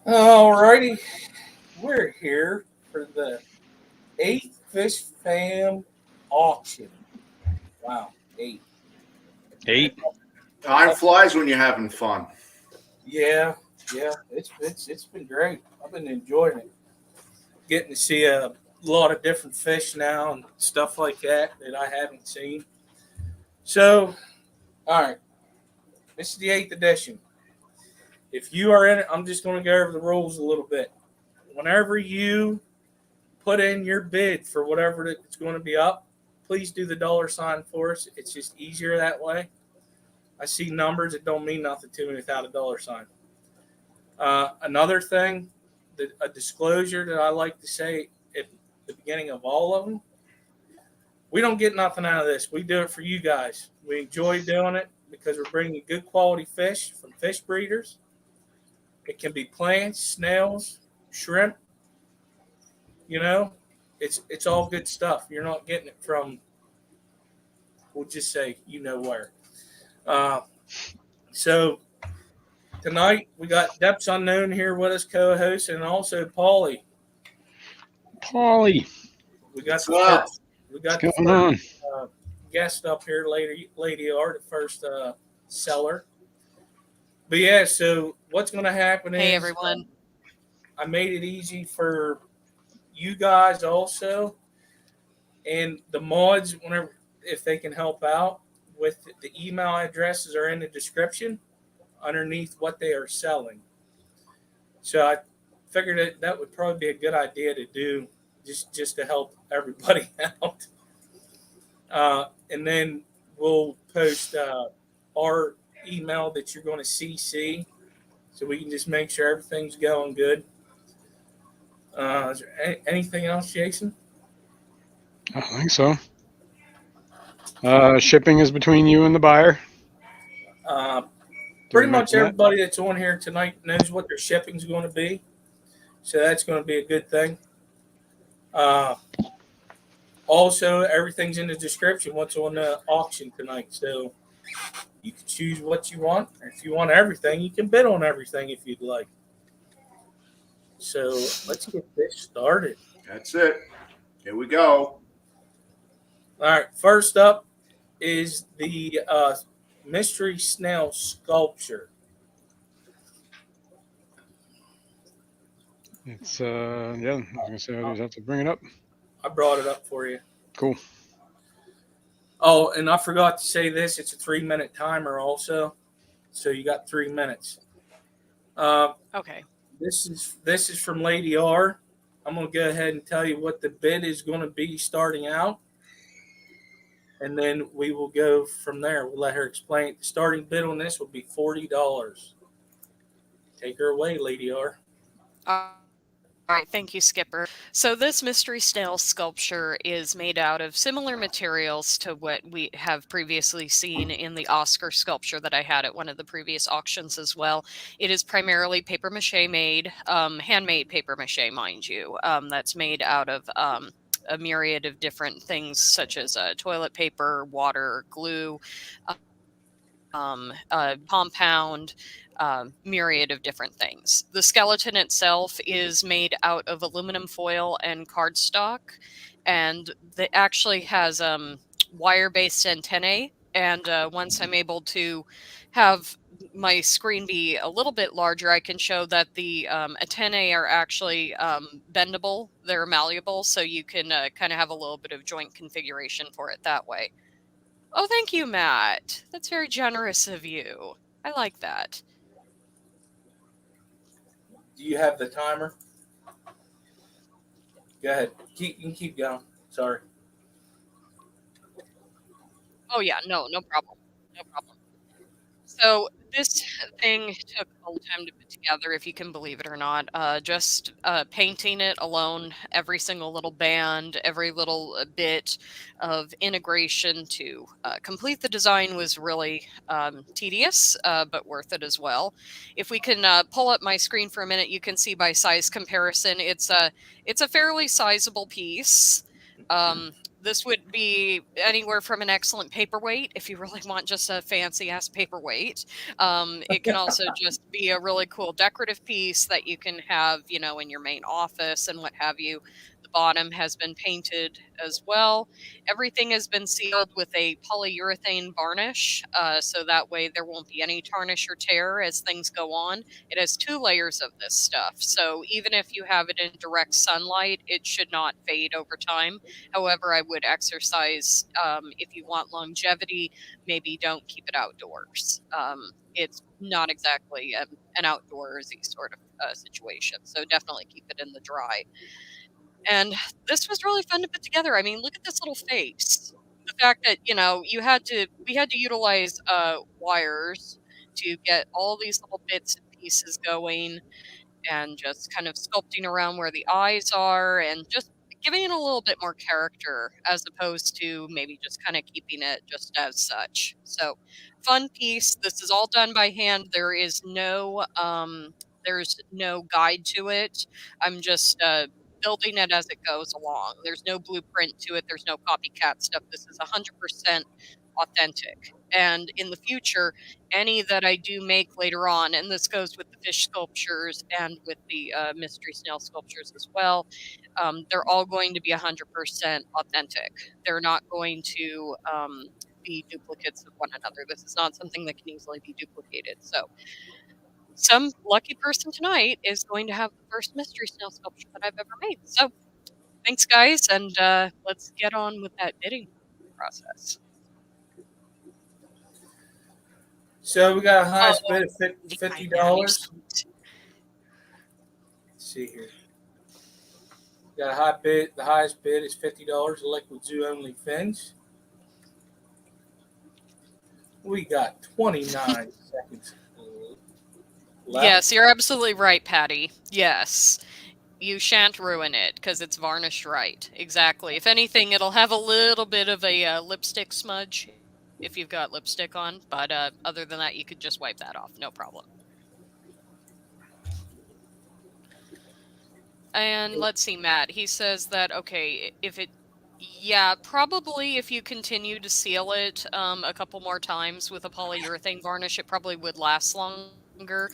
Alrighty, we're here for the eighth FishFam Auction. Wow, eight. Eight. Time flies when you're having fun. Yeah, yeah, it's been great. I've been enjoying it. Getting to see a lot of different fish now and stuff like that I haven't seen. So, all right, this is the eighth edition. If you are in it, I'm just going to go over the rules a little bit. Whenever you put in your bid for whatever it's going to be up, please do the $sign for us. It's just easier that way. I see numbers that don't mean nothing to me without a $sign. Another thing, a disclosure that I like to say at the beginning of all of them, we don't get nothing out of this. We do it for you guys. We enjoy doing it because we're bringing good quality fish from fish breeders. It can be plants, snails, shrimp. You know, it's all good stuff. You're not getting it from, we'll just say, you know where. So tonight we got Depths Unknown here with us, co-host, and also Paulie. We got the first guest up here, LadyR, the first seller. But yeah, so what's going to happen is, hey everyone, I made it easy for you guys also, and the mods, whenever if they can help out with the email addresses are in the description underneath what they are selling. So I figured that would probably be a good idea to do just to help everybody out. And then we'll post our email that you're going to CC so we can just make sure everything's going good. Is there anything else, Jason? I don't think so. Shipping is between you and the buyer. Pretty much everybody that's on here tonight knows what their shipping is going to be. So that's going to be a good thing. Also, everything's in the description, what's on the auction tonight. So you can choose what you want. If you want everything, you can bid on everything if you'd like. So let's get this started. That's it. Here we go. All right. First up is the Mystery Snail sculpture. It's yeah, I was gonna say I just have to bring it up. I brought it up for you. Cool. Oh, and I forgot to say this. It's a 3-minute timer also. So you got 3 minutes. okay. This is from LadyR. I'm going to go ahead and tell you what the bid is going to be starting out. And then we will go from there. We'll let her explain. The starting bid on this will be $40. Take her away, LadyR. All right, thank you, Skipper. So this Mystery Snail sculpture is made out of similar materials to what we have previously seen in the Oscar sculpture that I had at one of the previous auctions as well. It is primarily paper mache made, handmade paper mache, mind you. That's made out of a myriad of different things such as toilet paper, water, glue, compound, myriad of different things. The skeleton itself is made out of aluminum foil and cardstock, and it actually has wire-based antennae. And once I'm able to have my screen be a little bit larger, I can show that the antennae are actually bendable. They're malleable, so you can kind of have a little bit of joint configuration for it that way. Oh, thank you, Matt. That's very generous of you. I like that. Do you have the timer? Go ahead. You can keep going. Sorry. Oh, yeah. No problem. No problem. So this thing took a long time to put together, if you can believe it or not. Just painting it alone, every single little band, every little bit of integration to complete the design was really tedious, but worth it as well. If we can pull up my screen for a minute, you can see by size comparison, it's a fairly sizable piece. this would be anywhere from an excellent paperweight if you really want just a fancy ass paperweight. It can also just be a really cool decorative piece that you can have, you know, in your main office and what have you. The bottom has been painted as well. Everything has been sealed with a polyurethane varnish, so that way there won't be any tarnish or tear as things go on. It has 2 layers of this stuff, so even if you have it in direct sunlight, it should not fade over time. However, I would exercise, if you want longevity, maybe don't keep it outdoors. It's not exactly an outdoorsy sort of situation, so definitely keep it in the dry. And this was really fun to put together. I mean, look at this little face. The fact that, you know, we had to utilize wires to get all these little bits and pieces going, and just kind of sculpting around where the eyes are and just giving it a little bit more character as opposed to maybe just kind of keeping it just as such. So, fun piece. This is all done by hand. There's no guide to it. I'm just building it as it goes along. There's no blueprint to it. There's no copycat stuff. This is 100% authentic. And in the future, any that I do make later on, and this goes with the fish sculptures and with the mystery snail sculptures as well, they're all going to be 100% authentic. They're not going to be duplicates of one another. This is not something that can easily be duplicated. So, some lucky person tonight is going to have the first mystery snail sculpture that I've ever made. So, thanks, guys, and let's get on with that bidding process. So we got a highest Oh, bid of $50. Let's see here. Got a high bid. The highest bid is $50. Liquid zoo only fins. We got 29 seconds left. Yes, you're absolutely right, Patty. Yes. You shan't ruin it because it's varnished right. Exactly. If anything, it'll have a little bit of a lipstick smudge if you've got lipstick on. But other than that, you could just wipe that off. No problem. And let's see, Matt. He says that, okay, yeah, probably if you continue to seal it a couple more times with a polyurethane varnish, it probably would last longer.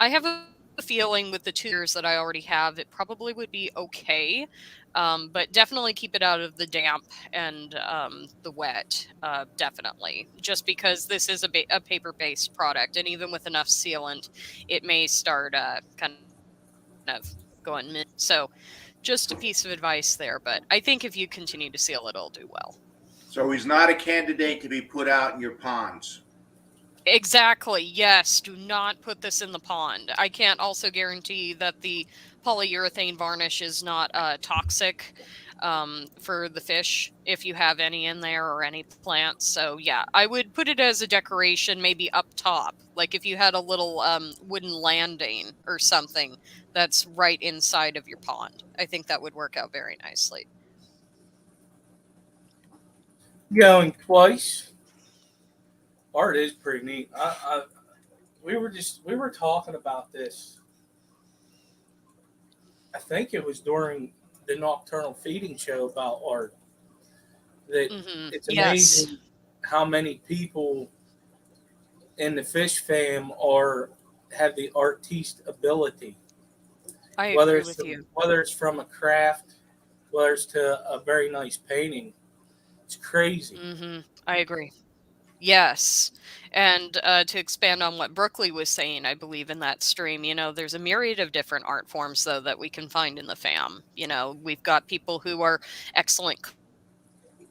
I have a feeling with the 2 years that I already have, it probably would be okay. But definitely keep it out of the damp and the wet, definitely. Just because this is a paper-based product, and even with enough sealant, it may start kind of going mid. So just a piece of advice there, but I think if you continue to seal it, it'll do well. So he's not a candidate to be put out in your ponds. Exactly. Yes. Do not put this in the pond. I can't also guarantee that the polyurethane varnish is not toxic for the fish if you have any in there or any plants. So yeah, I would put it as a decoration, maybe up top. Like if you had a little wooden landing or something that's right inside of your pond. I think that would work out very nicely. Going twice. Art is pretty neat. We were talking about this. I think it was during the nocturnal feeding show about art. That it's amazing how many people in the fish fam have the artiste ability. I agree with you. Whether it's from a craft, whether it's to a very nice painting, it's crazy. I agree. Yes. And to expand on what Brookley was saying, I believe in that stream, you know, there's a myriad of different art forms, though, that we can find in the fam. You know, we've got people who are excellent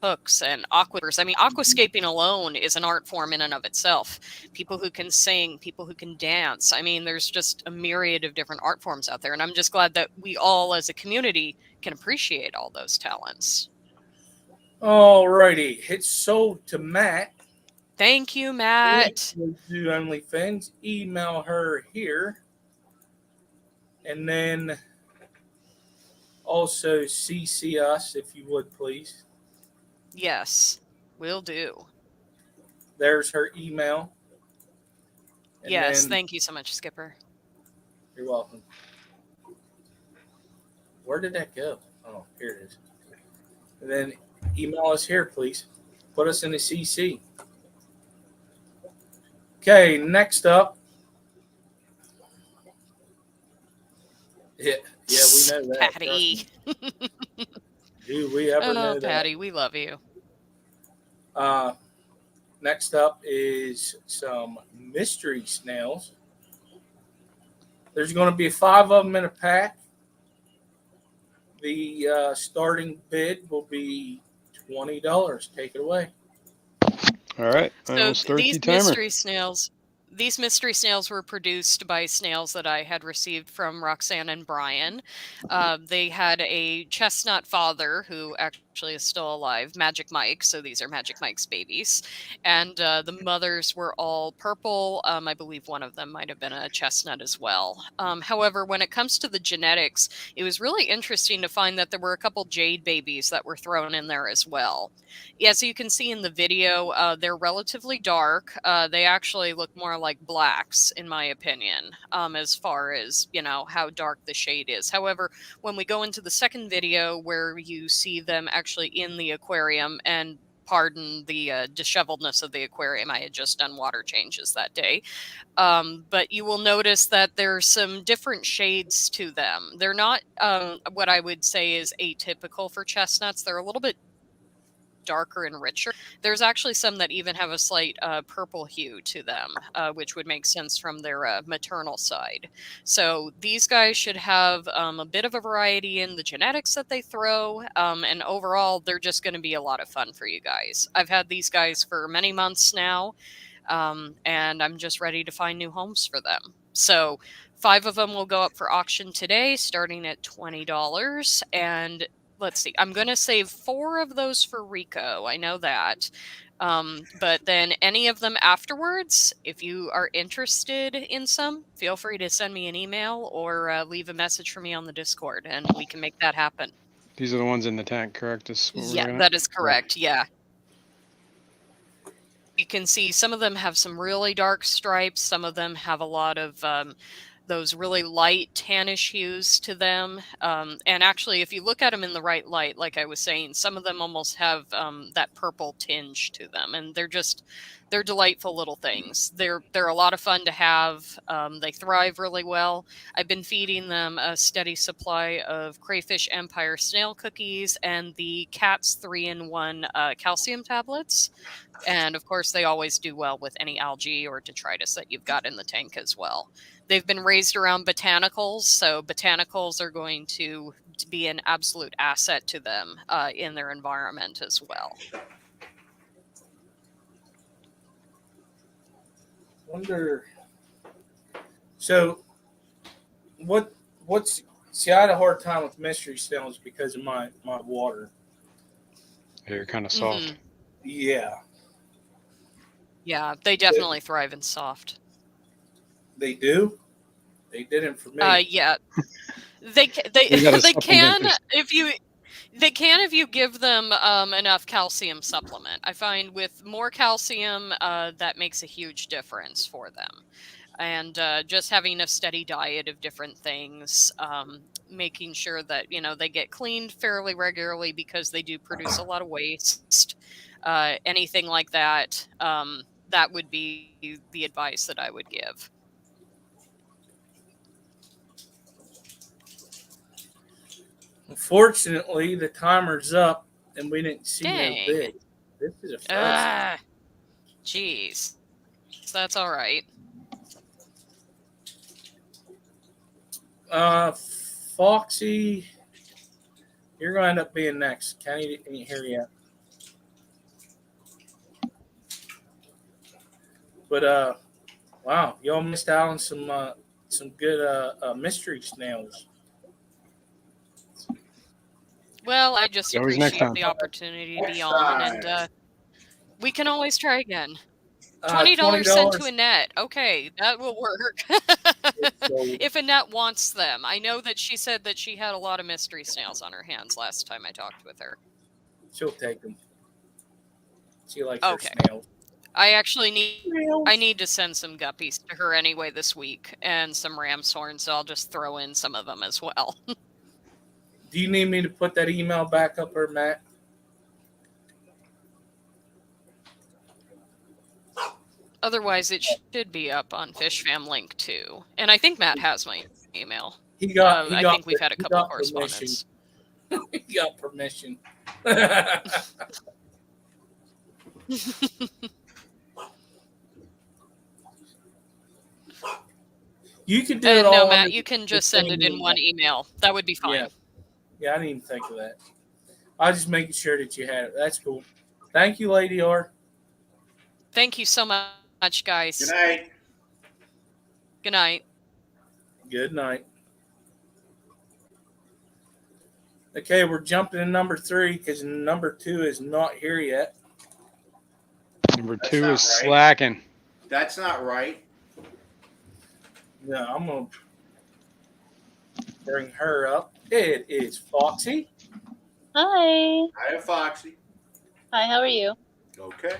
cooks and aquators. I mean, aquascaping alone is an art form in and of itself. People who can sing, people who can dance. I mean, there's just a myriad of different art forms out there. And I'm just glad that we all as a community can appreciate all those talents. All righty. It's sold to Matt. Thank you, Matt. Do OnlyFans. Email her here. And then also CC us if you would, please. Yes, will do. There's her email. And yes, thank you so much, Skipper. You're welcome. Where did that go? Oh, here it is. And then email us here, please. Put us in the CC. Okay, next up. Yeah, we know that. Patty. Do we ever know that? Patty, we love you. Next up is some mystery snails. There's going to be 5 of them in a pack. The starting bid will be $20. Take it away. All right. I So will start the these timer. mystery snails were produced by snails that I had received from Roxanne and Brian. They had a chestnut father who actually is still alive, Magic Mike. So these are Magic Mike's babies. And the mothers were all purple. I believe one of them might have been a chestnut as well. However, when it comes to the genetics, it was really interesting to find that there were a couple jade babies that were thrown in there as well. Yeah, so you can see in the video, they're relatively dark. They actually look more like blacks, in my opinion, as far as, how dark the shade is. However, when we go into the second video where you see them actually in the aquarium, and pardon the disheveledness of the aquarium, I had just done water changes that day. But you will notice that there's some different shades to them. They're not what I would say is atypical for chestnuts. They're a little bit darker and richer. There's actually some that even have a slight purple hue to them, which would make sense from their maternal side. So these guys should have a bit of a variety in the genetics that they throw, and overall they're just going to be a lot of fun for you guys. I've had these guys for many months now, and I'm just ready to find new homes for them. So 5 of them will go up for auction today, starting at $20, and let's see, I'm going to save 4 of those for Rico. I know that. But then any of them afterwards, if you are interested in some, feel free to send me an email or leave a message for me on the Discord, and we can make that happen. These are the ones in the tank, correct? Yeah, that is correct. Yeah. You can see some of them have some really dark stripes. Some of them have a lot of those really light tannish hues to them. And actually, if you look at them in the right light, like I was saying, some of them almost have that purple tinge to them. And they're delightful little things. They're a lot of fun to have. They thrive really well. I've been feeding them a steady supply of Crayfish Empire snail cookies and the Cat's 3-in-1 calcium tablets. And of course, they always do well with any algae or detritus that you've got in the tank as well. They've been raised around botanicals, so botanicals are going to be an absolute asset to them in their environment as well. Wonder. So, what's see? I had a hard time with mystery snails because of my water. They're kind of soft. Mm-hmm. Yeah. Yeah, they definitely thrive in soft. They do. They didn't for me. Yeah, they can if you give them enough calcium supplement. I find with more calcium, that makes a huge difference for them. And just having a steady diet of different things, making sure that they get cleaned fairly regularly because they do produce a lot of waste. Anything like that, that would be the advice that I would give. Unfortunately, the timer's up, and we didn't see no bid. This is a first. Jeez, that's all right. Foxy, you're going to end up being next. Kenny didn't hear yet. But wow, y'all missed out on some good mystery snails. Well, I just Always next appreciate time. the opportunity to be Next on, time. and we can always try again. $20 sent to Annette. Okay, that will work. If Annette wants them. I know that she said that she had a lot of mystery snails on her hands last time I talked with her. She'll take them. She likes her snails. I actually need to send some guppies to her anyway this week, and some ram's horns, so I'll just throw in some of them as well. Do you need me to put that email back up there, Matt? Otherwise, it should be up on FishFam link too. And I think Matt has my email. I think we've had a couple correspondence. He got permission. You could do it all. No, Matt, you can just send it in one email. That would be fine. Yeah, I didn't even think of that. I was just making sure that you had it. That's cool. Thank you, LadyR. Thank you so much, guys. Good night. Good night. Good night. Okay, we're jumping to number 3 because number 2 is not here yet. Number That's 2 not is right. slacking. That's not right. Yeah, I'm going to bring her up. It is Foxy. Hi. Hi, Foxy. Hi, how are you? Okay.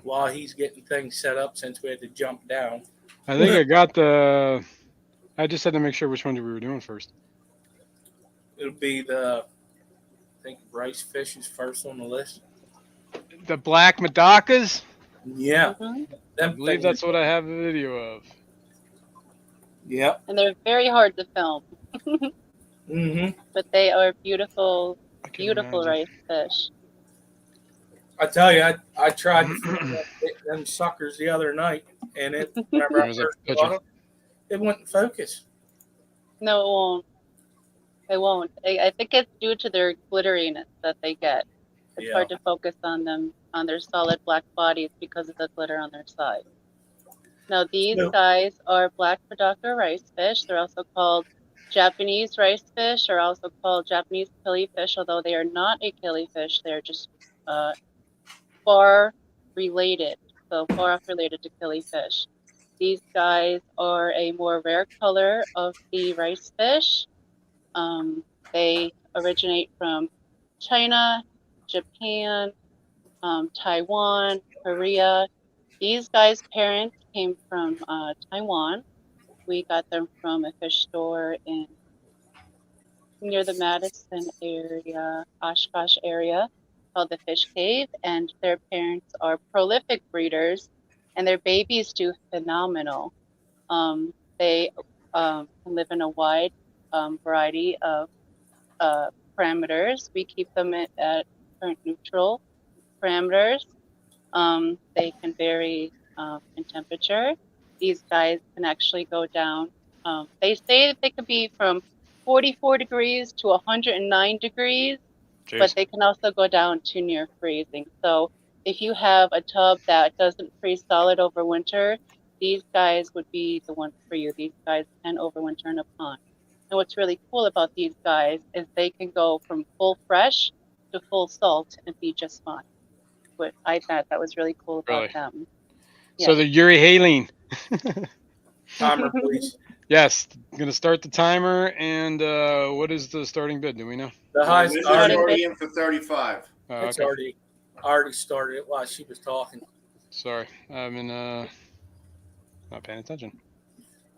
While he's getting things set up since we had to jump down. I think I got the. I just had to make sure which one we were doing first. It'll be I think rice fish is first on the list. The black medakas? Yeah. Mm-hmm. I believe that's what I have the video of. Yep. And they're very hard to film. Mm-hmm. But they are beautiful, I can beautiful imagine. rice fish. I tell you, I tried to film them suckers the other night, and whenever I There's a first picture. got them, it wouldn't focus. No, it won't. It won't. I think it's due to their glitteriness that they get. It's hard to focus on them, on their solid black bodies because of the glitter on their side. Now, these guys are black medaka rice fish. They're also called Japanese rice fish, or also called Japanese killifish, although they are not a killifish. They're just far related, so far off related to killifish. These guys are a more rare color of the rice fish. They originate from China, Japan, Taiwan, Korea. These guys' parents came from Taiwan. We got them from a fish store near the Madison area, Oshkosh area, called the Fish Cave, and their parents are prolific breeders, and their babies do phenomenal. They can live in a wide variety of parameters. We keep them at current neutral parameters. They can vary in temperature. These guys can actually go down. They say that they could be from 44 degrees to 109 degrees, but they can also go down to near freezing. So if you have a tub that doesn't freeze solid over winter, these guys would be the ones for you. These guys can overwinter in a pond. And what's really cool about these guys is they can go from full fresh to full salt and be just fine. But I thought that was really cool about them. Yeah. So the Euryhaline. Timer, please. Yes, I'm gonna start the timer. And what is the starting bid? Do we know? The highest Wizard's already in for 35. It's Okay. already started it while she was talking. Sorry, I'm in not paying attention.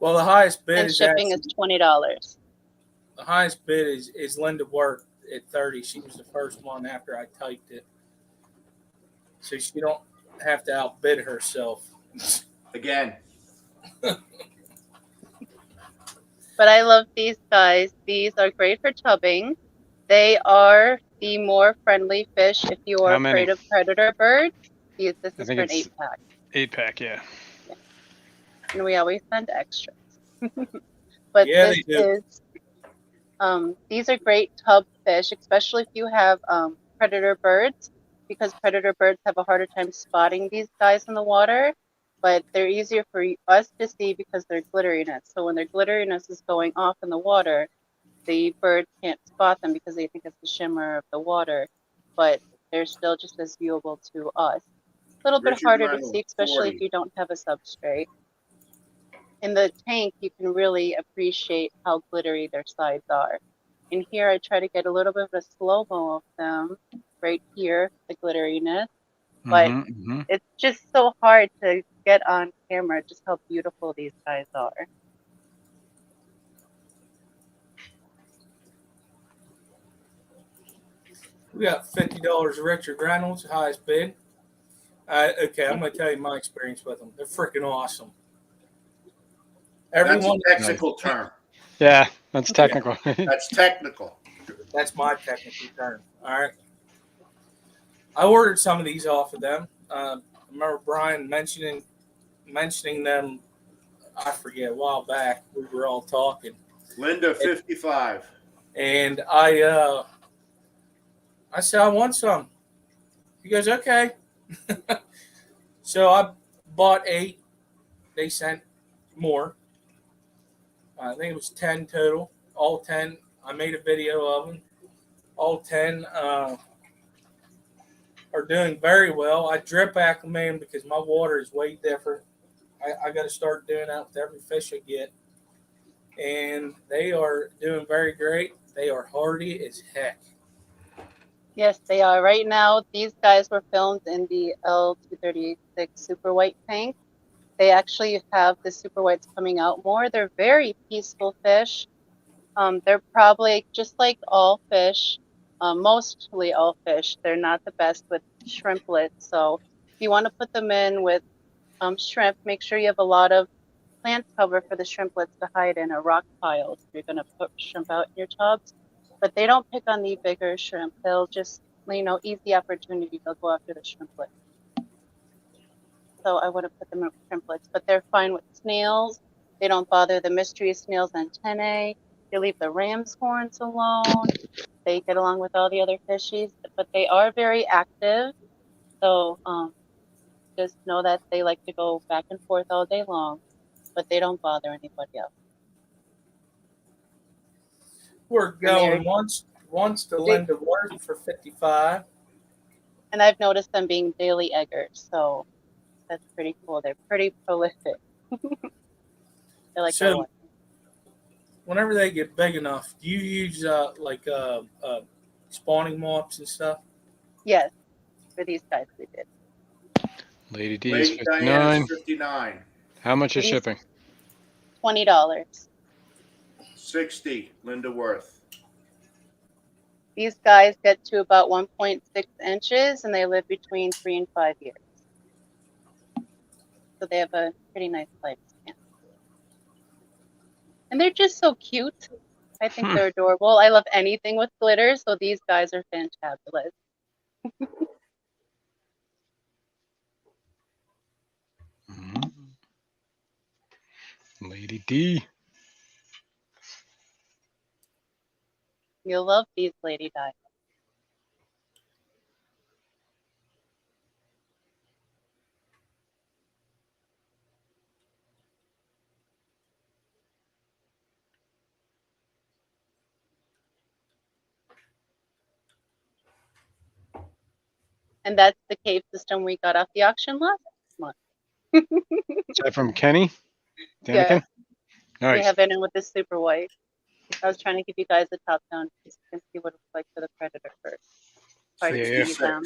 Well, the highest bid and is shipping actually, is $20. the highest bid is Linda Worth at 30. She was the first one after I typed it, so she don't have to outbid herself again. But I love these guys. These are great for tubbing. They are the more friendly fish if you are afraid of predator birds. This is for an 8-pack. 8-pack, yeah. And we always send extras. But yeah, this is these are great tub fish, especially if you have predator birds, because predator birds have a harder time spotting these guys in the water. But they're easier for us to see because they're glitteriness. So when their glitteriness is going off in the water, the birds can't spot them because they think it's the shimmer of the water. But they're still just as viewable to us. A little bit harder to see, especially if you don't have a substrate. In the tank, you can really appreciate how glittery their sides are. In here, I try to get a little bit of a slow-mo of them right here, the glitteriness. But it's just so hard to get on camera just how beautiful these guys are. We got $50 Richard Reynolds, highest bid. Okay, I'm going to tell you my experience with them. They're freaking awesome. That's Everyone, a technical term. Yeah, that's technical. That's technical. that's my technical term. All right. I ordered some of these off of them. I remember Brian mentioning them. I forget a while back. We were all talking, Linda, 55. and I said I want some. He goes, okay. So I bought 8. They sent more. I think it was 10 total. All 10. I made a video of them. All 10 are doing very well. I drip acclimate them because my water is way different. I got to start doing that with every fish I get. And they are doing very great. They are hardy as heck. Yes, they are. Right now, these guys were filmed in the L236 super white tank. They actually have the super whites coming out more. They're very peaceful fish. They're probably just like all fish, mostly all fish. They're not the best with shrimplets. So if you want to put them in with shrimp, make sure you have a lot of plant cover for the shrimplets to hide in, or rock piles if you're going to put shrimp out in your tubs. But they don't pick on the bigger shrimp. They'll just, easy opportunity, they'll go after the shrimplet. So I wouldn't put them in with shrimplets, but they're fine with snails. They don't bother the mystery snail's antennae. They leave the ram's horns alone. They get along with all the other fishies, but they are very active. So just know that they like to go back and forth all day long, but they don't bother anybody else. We're going once to Linda Worth for 55. And I've noticed them being daily eggers, so that's pretty cool. They're pretty prolific. They're like so whenever they get big enough, do you use spawning mops and stuff? Yes, for these guys we did. Lady D is Lady Diana's 59. 59. How much is shipping? $20. 60. Linda Worth. These guys get to about 1.6 inches, and they live between 3 and 5 years. So they have a pretty nice lifespan. And they're just so cute. I think they're adorable. I love anything with glitter, so these guys are fantabulous. Lady D. You'll love these LadyR. And that's the cave system we got off the auction last month. Is that from Kenny? Daniken? Yeah. Nice. We have it in with the super white. I was trying to give you guys a top down so you can see what it's like for the predator first. Hard to see them.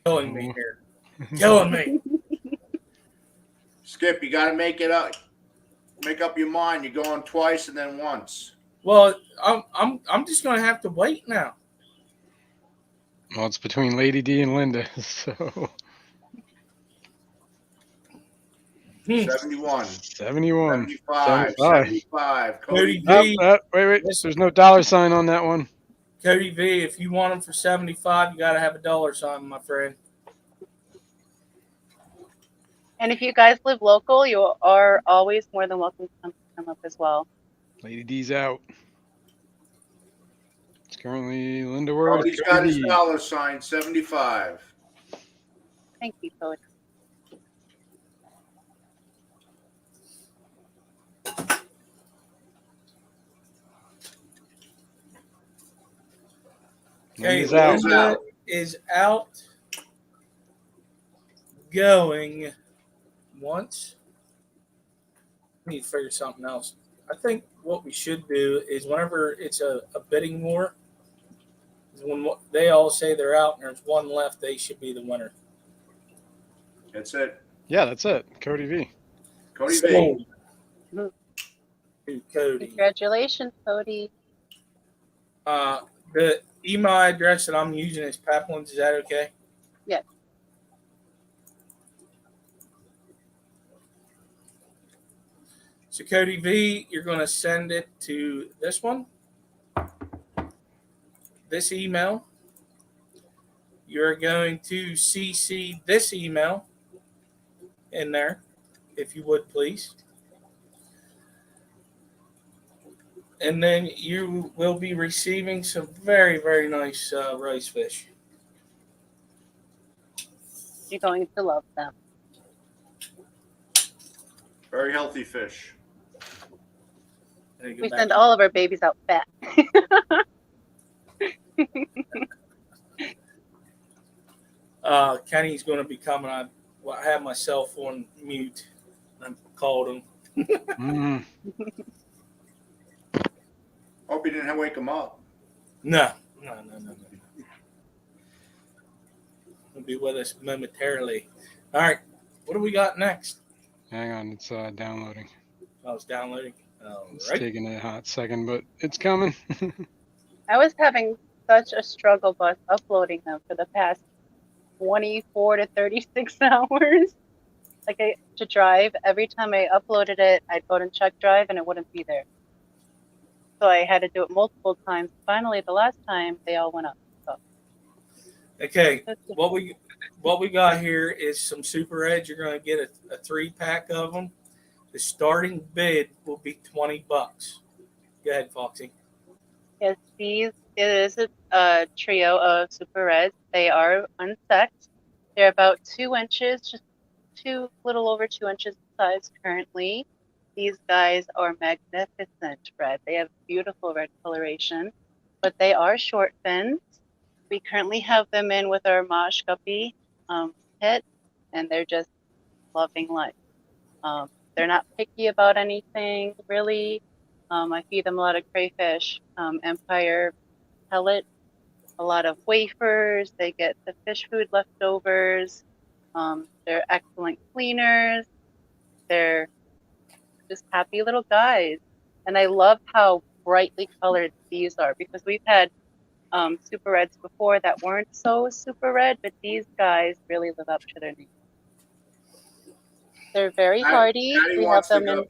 Killing me here. Killing me. Skip, you got to make it up. Make up your mind. You're going twice and then once. Well, I'm just gonna have to wait now. Well, it's between Lady D and Linda, so 71. 71. 75. 75. Cody Cody. V. Wait. There's no dollar sign on that one. Cody V, if you want them for 75, you got to have a dollar sign, my friend. And if you guys live local, you are always more than welcome to come up as well. Lady D's out. It's currently Linda Worth. Cody's got his dollar sign, 75. Thank you, Cody. Okay, Linda's out. Linda is out. Going once. We need to figure something else. I think what we should do is whenever it's a bidding war, when they all say they're out and there's one left, they should be the winner. That's it. Yeah, that's it. Cody V. Cody V. To Cody. Congratulations, Cody. The email address that I'm using is Peplin. Is that okay? Yes. So Cody V, you're going to send it to this one, this email. You're going to CC this email in there, if you would please. And then you will be receiving some very, very nice rice fish. You're going to love them. Very healthy fish. We send all of our babies out fat. Kenny's going to be coming. I have my cell phone mute. I called him. Mm. Hope you didn't wake him up. No. He'll be with us momentarily. All right. What do we got next? Hang on, it's downloading. I was downloading. It's Right. taking a hot second, but it's coming. I was having such a struggle bus uploading them for the past 24 to 36 hours. Like to drive, every time I uploaded it, I'd go to check drive and it wouldn't be there. So I had to do it multiple times. Finally, the last time, they all went up. So. Okay, what we got here is some Super Reds. You're going to get a 3-pack of them. The starting bid will be $20. Go ahead, Foxy. Yes, it is a trio of Super Reds. They are unsexed. They're about 2 inches, just little over 2 inches size currently. These guys are magnificent red. They have beautiful red coloration, but they are short fins. We currently have them in with our Mosh Guppy pit, and they're just loving life. They're not picky about anything, really. I feed them a lot of crayfish, Empire pellet, a lot of wafers. They get the fish food leftovers. They're excellent cleaners. They're just happy little guys. And I love how brightly colored these are, because we've had Super Reds before that weren't so super red, but these guys really live up to their name. They're very hardy. We have them in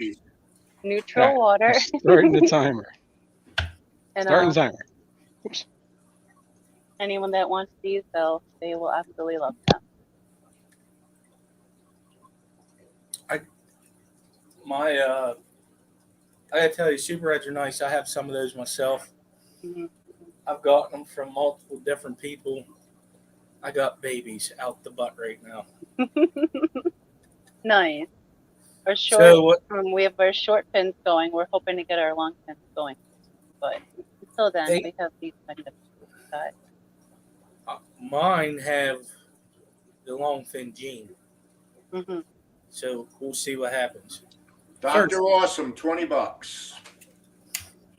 neutral water. Starting the timer. And, Starting the timer. Oops. Anyone that wants these, they will absolutely love them. I gotta tell you, Super Reds are nice. I have some of those myself. Mm-hmm. I've gotten them from multiple different people. I got babies out the butt right now. Nice. Our short, So we have our short fins going. We're hoping to get our long fins going, but until then, we have these kind of guys. Mine have the long fin gene. Mm-hmm. So we'll see what happens. Dr. Awesome, $20.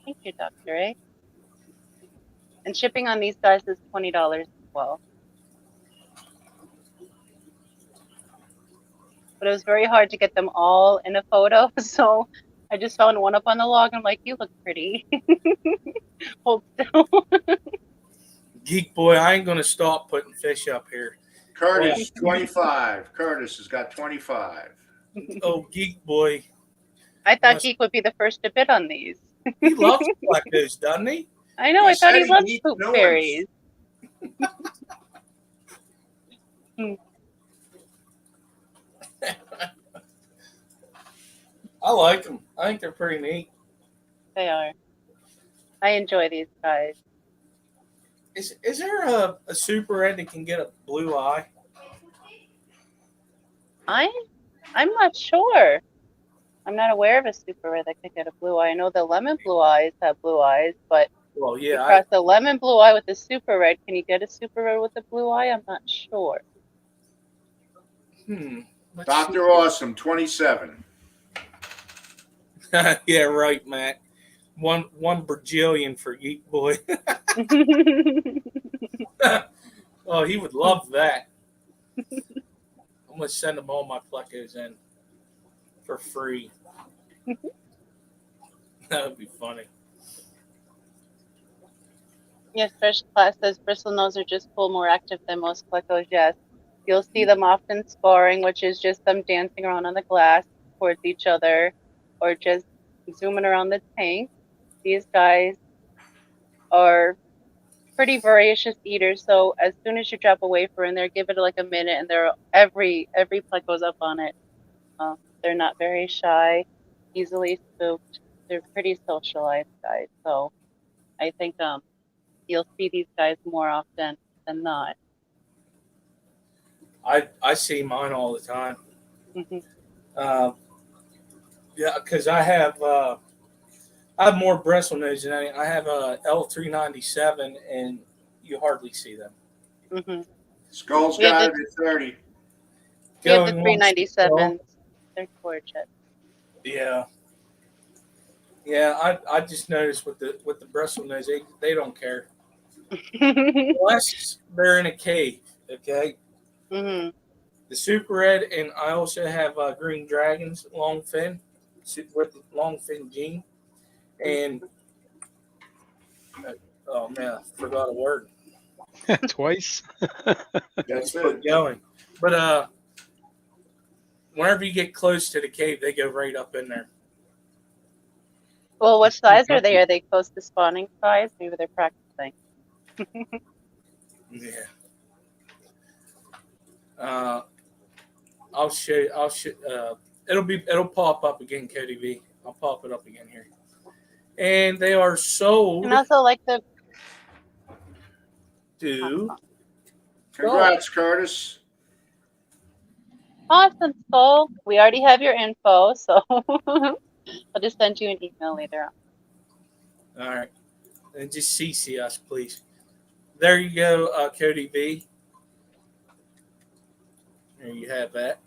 Thank you, Dr. A. And shipping on these guys is $20 as well. But it was very hard to get them all in a photo, so I just found one up on the log and I'm like, you look pretty. Hold still. Geek boy, I ain't gonna stop putting fish up here. Curtis, 25. Curtis has got 25. Oh, Geek boy. I thought Geek would be the first to bid on these. He loves plecos, doesn't he? I know, I thought he loved poop fairies. I like them. I think they're pretty neat. They are. I enjoy these guys. Is there a Super Red that can get a blue eye? I'm not sure. I'm not aware of a Super Red that could get a blue eye. I know the lemon blue eyes have blue eyes, but well, yeah, across the lemon blue eye with the Super Red, can you get a Super Red with a blue eye? I'm not sure. Dr. Awesome, 27. Yeah, right, Matt. One bajillion for Geek Boy. Oh, he would love that. I'm gonna send him all my plecos in for free. That would be funny. Yes, first class says bristlenose are just cool, more active than most plecos. Yes. You'll see them often sparring, which is just them dancing around on the glass towards each other or just zooming around the tank. These guys are pretty voracious eaters, so as soon as you drop a wafer in there, give it like a minute and they're every pleck goes up on it. They're not very shy, easily spooked. They're pretty socialized guys, so I think you'll see these guys more often than not. I see mine all the time. Hmm. Yeah, because I have more bristlenose than I have a L397, and you hardly see them. Hmm. Skull's We have got the to be 30. we have the Going once, 397s. They're gorgeous. yeah, yeah. I just noticed with the bristlenose, they don't care unless they're in a cave. Okay, Hmm. the super red, and I also have green dragons, long fin, with the long fin gene, and oh man, I forgot a word. Twice. That's Keep it. going, but whenever you get close to the cave, they go right up in there. Well, what That's size too are they? funny. Are they close to spawning size? Maybe they're practicing. Yeah. I'll show. I'll show. It'll pop up again, Cody V. I'll pop it up again here. And they are sold And also like the to. Congrats, Curtis. awesome Skull. We already have your info, so I'll just send you an email later on. All right, and just CC us, please. There you go, Cody V. There you have that.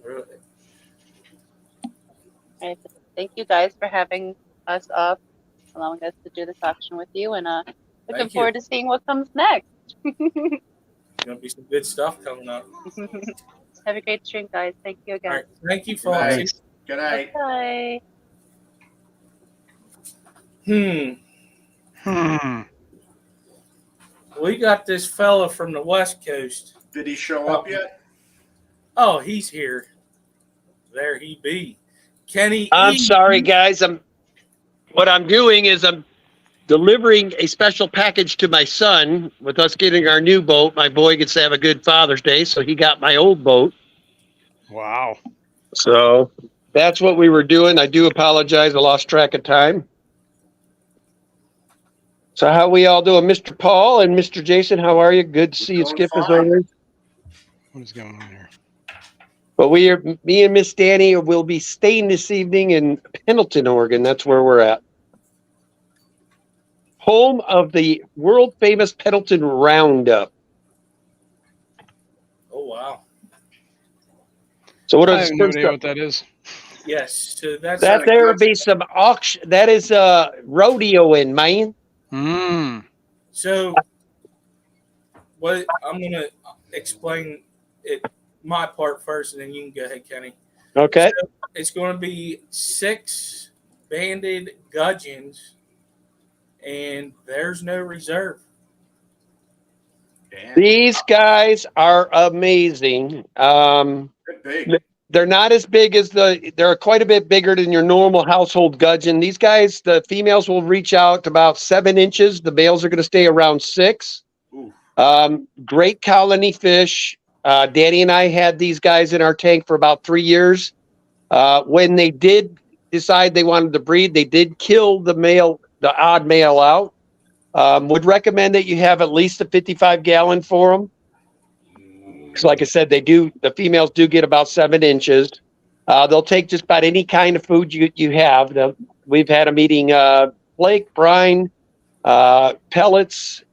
Really. All right, so thank you guys for having us up, allowing us to do this auction with you, and looking Thank you. forward to seeing what comes next. Gonna be some good stuff coming up. Have a great stream, guys. Thank you All again. right, thank you, Good night. Foxy. Good night. Bye. We got this fella from the West Coast. Did he show up yet? Oh, he's here. There he be. Kenny I'm E. sorry, guys. What I'm doing is I'm delivering a special package to my son. With us getting our new boat, my boy gets to have a good Father's Day, so he got my old boat. Wow. So that's what we were doing. I do apologize. I lost track of time. So how we all doing, Mr. Paul and Mr. Jason? How are you? Good to see you, Doing Skip, as fine. always. What is going on here? But me and Miss Danny will be staying this evening in Pendleton, Oregon. That's where we're at. Home of the world famous Pendleton Roundup. Oh wow. So what I is have no idea what that is. Yes. So that's that? There will be some auction. That is rodeoing, man. So what I'm gonna explain it my part first, and then you can go ahead, Kenny. Okay. So it's going to be 6 banded gudgeons, and there's no reserve. Damn. These guys are amazing. They're big. They're not as big as they're quite a bit bigger than your normal household gudgeon. These guys, the females will reach out to about 7 inches. The males are going to stay around 6. Ooh. Great colony fish. Danny and I had these guys in our tank for about 3 years. When they did decide they wanted to breed, they did kill the odd male out. Would recommend that you have at least a 55-gallon for them. Because like I said, the females do get about 7 inches. They'll take just about any kind of food you have. We've had them eating flake, brine, pellets,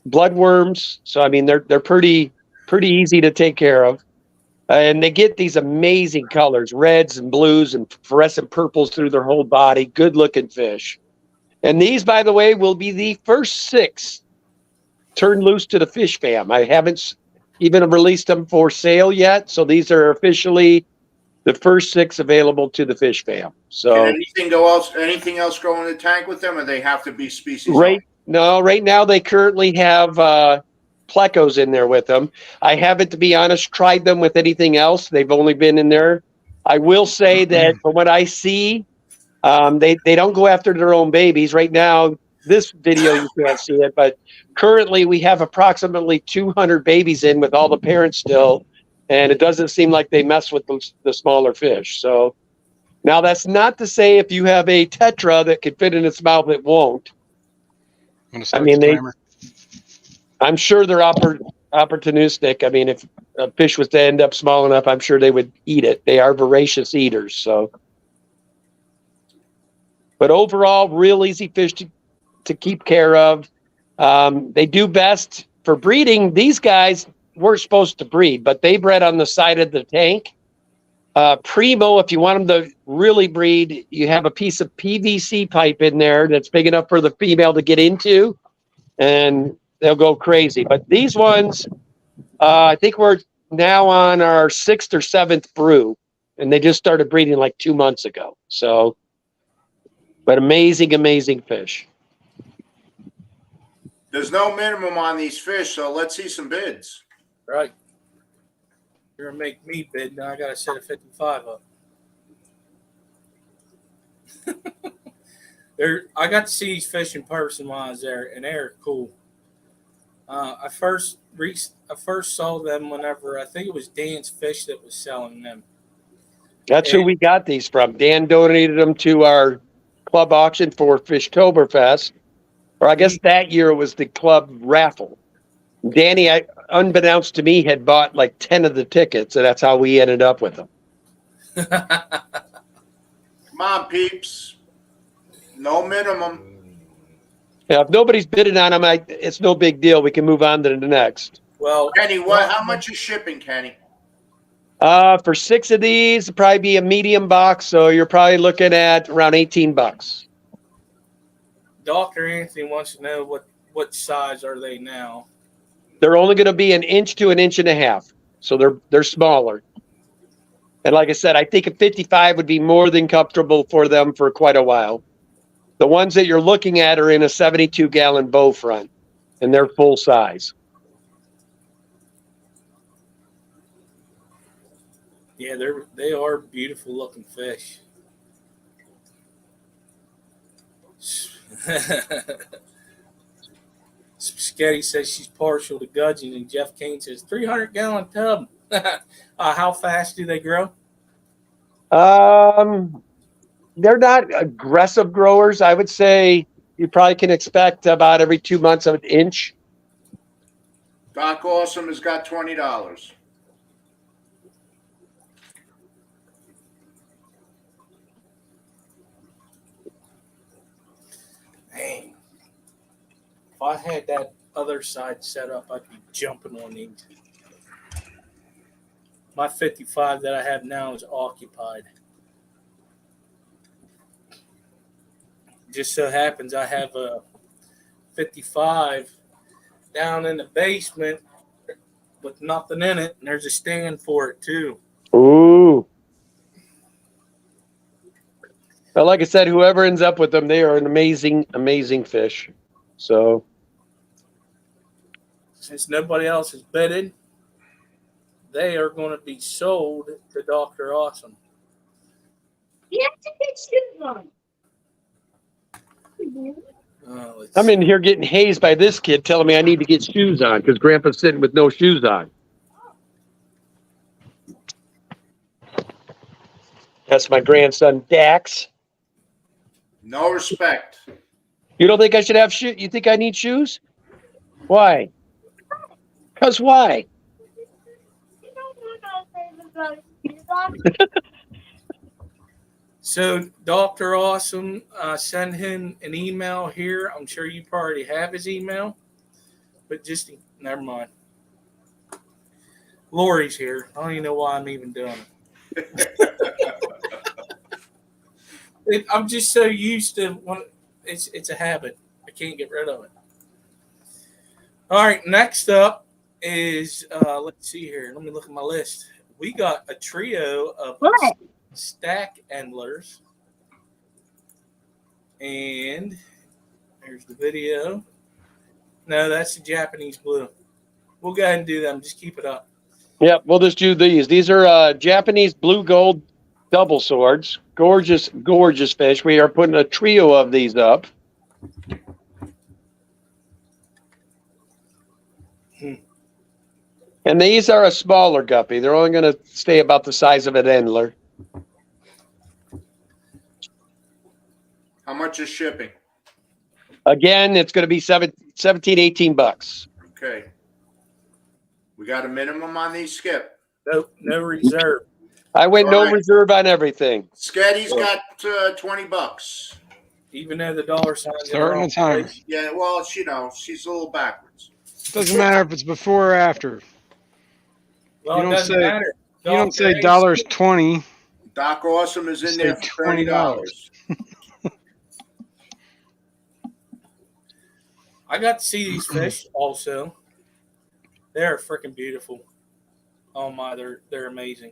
bloodworms. So, I mean, they're pretty easy to take care of. And they get these amazing colors, reds and blues and fluorescent purples through their whole body. Good-looking fish. And these, by the way, will be the first 6 turned loose to the FishFam. I haven't even released them for sale yet. So these are officially the first 6 available to the fish fam. Can So anything else go in the tank with them, or they have to be species right now they currently have plecos in there with them. I haven't, to be honest, tried them with anything else. They've only been in there. I will say that from what I see, they don't go after their own babies. Right now, this video you can't see it, but currently we have approximately 200 babies in with all the parents still, and it doesn't seem like they mess with the smaller fish. So now that's not to say if you have a tetra that could fit in its mouth, it won't. I'm gonna start the timer. I'm sure they're opportunistic. I mean, if a fish was to end up small enough, I'm sure they would eat it. They are voracious eaters. So, but overall, real easy fish to keep care of. They do best for breeding. These guys weren't supposed to breed, but they bred on the side of the tank. Primo, if you want them to really breed, you have a piece of PVC pipe in there that's big enough for the female to get into, and they'll go crazy. But these ones, I think we're now on our 6th or 7th brew, and they just started breeding like 2 months ago. So, but amazing fish. There's no minimum on these fish, so let's see some bids. Right. You're gonna make me bid. Now I gotta set a 55 up. I got to see these fish in person while I was there, and they're cool. I first saw them whenever I think it was Dan's Fish that was selling them. That's who we got these from. Dan donated them to our club auction for Fishtoberfest, or I guess that year it was the club raffle. Danny, unbeknownst to me, had bought like 10 of the tickets, and that's how we ended up with them. Come on, peeps. No minimum. Now, if nobody's bidding on them, it's no big deal. We can move on to the next. Well, Kenny, how much is shipping, Kenny? For 6 of these, it'd probably be a medium box, so you're probably looking at around $18. Dr. Anthony wants to know what size are they now? They're only going to be 1 inch to 1.5 inches, so they're smaller. And like I said, I think a 55 would be more than comfortable for them for quite a while. The ones that you're looking at are in a 72-gallon bow front, and they're full size. Yeah, they are beautiful looking fish. Spaghetti says she's partial to Gudgeons, and Jeff Kane says 300-gallon tub. How fast do they grow? They're not aggressive growers. I would say you probably can expect about every 2 months of 1 inch. Doc Awesome has got $20. Dang. If I had that other side set up, I'd be jumping on these. My 55 that I have now is occupied. Just so happens I have a 55 down in the basement with nothing in it, and there's a stand for it too. Ooh. Well, like I said, whoever ends up with them, they are an amazing fish. So, since nobody else has bidded, they are going to be sold to Dr. Awesome. You have to get shoes on. I'm in here getting hazed by this kid telling me I need to get shoes on because Grandpa's sitting with no shoes on. That's my grandson, Dax. No respect. You don't think I should have shoes? You think I need shoes? Why? Because why? You don't want to say shoes on. So, Dr. Awesome, send him an email here. I'm sure you already have his email, but just never mind. Lori's here. I don't even know why I'm even doing it. I'm just so used to it's a habit. I can't get rid of it. All right, next up is let's see here. Let me look at my list. we got a trio of What? Staeck Endlers. And there's the video. No, that's the Japanese blue. We'll go ahead and do them. Just keep it up. Yep, we'll just do these. These are Japanese blue gold double swords. Gorgeous, gorgeous fish. We are putting a trio of these up. And these are a smaller guppy. They're only going to stay about the size of an Endler. How much is shipping? Again, it's going to be 17, 18 bucks. Okay. We got a minimum on these, Skip. Nope, no reserve. I went All no right. reserve on everything. Sketty's got $20. Even though the dollar signs are Starting wrong the timer. place. Yeah, well, she's a little backwards. Doesn't matter if it's before or after. Well, You it don't doesn't say- matter. You don't say Dr. $20. Doc Awesome is in Say there for $30. I got to see these fish also. They're freaking beautiful. Oh my, they're amazing.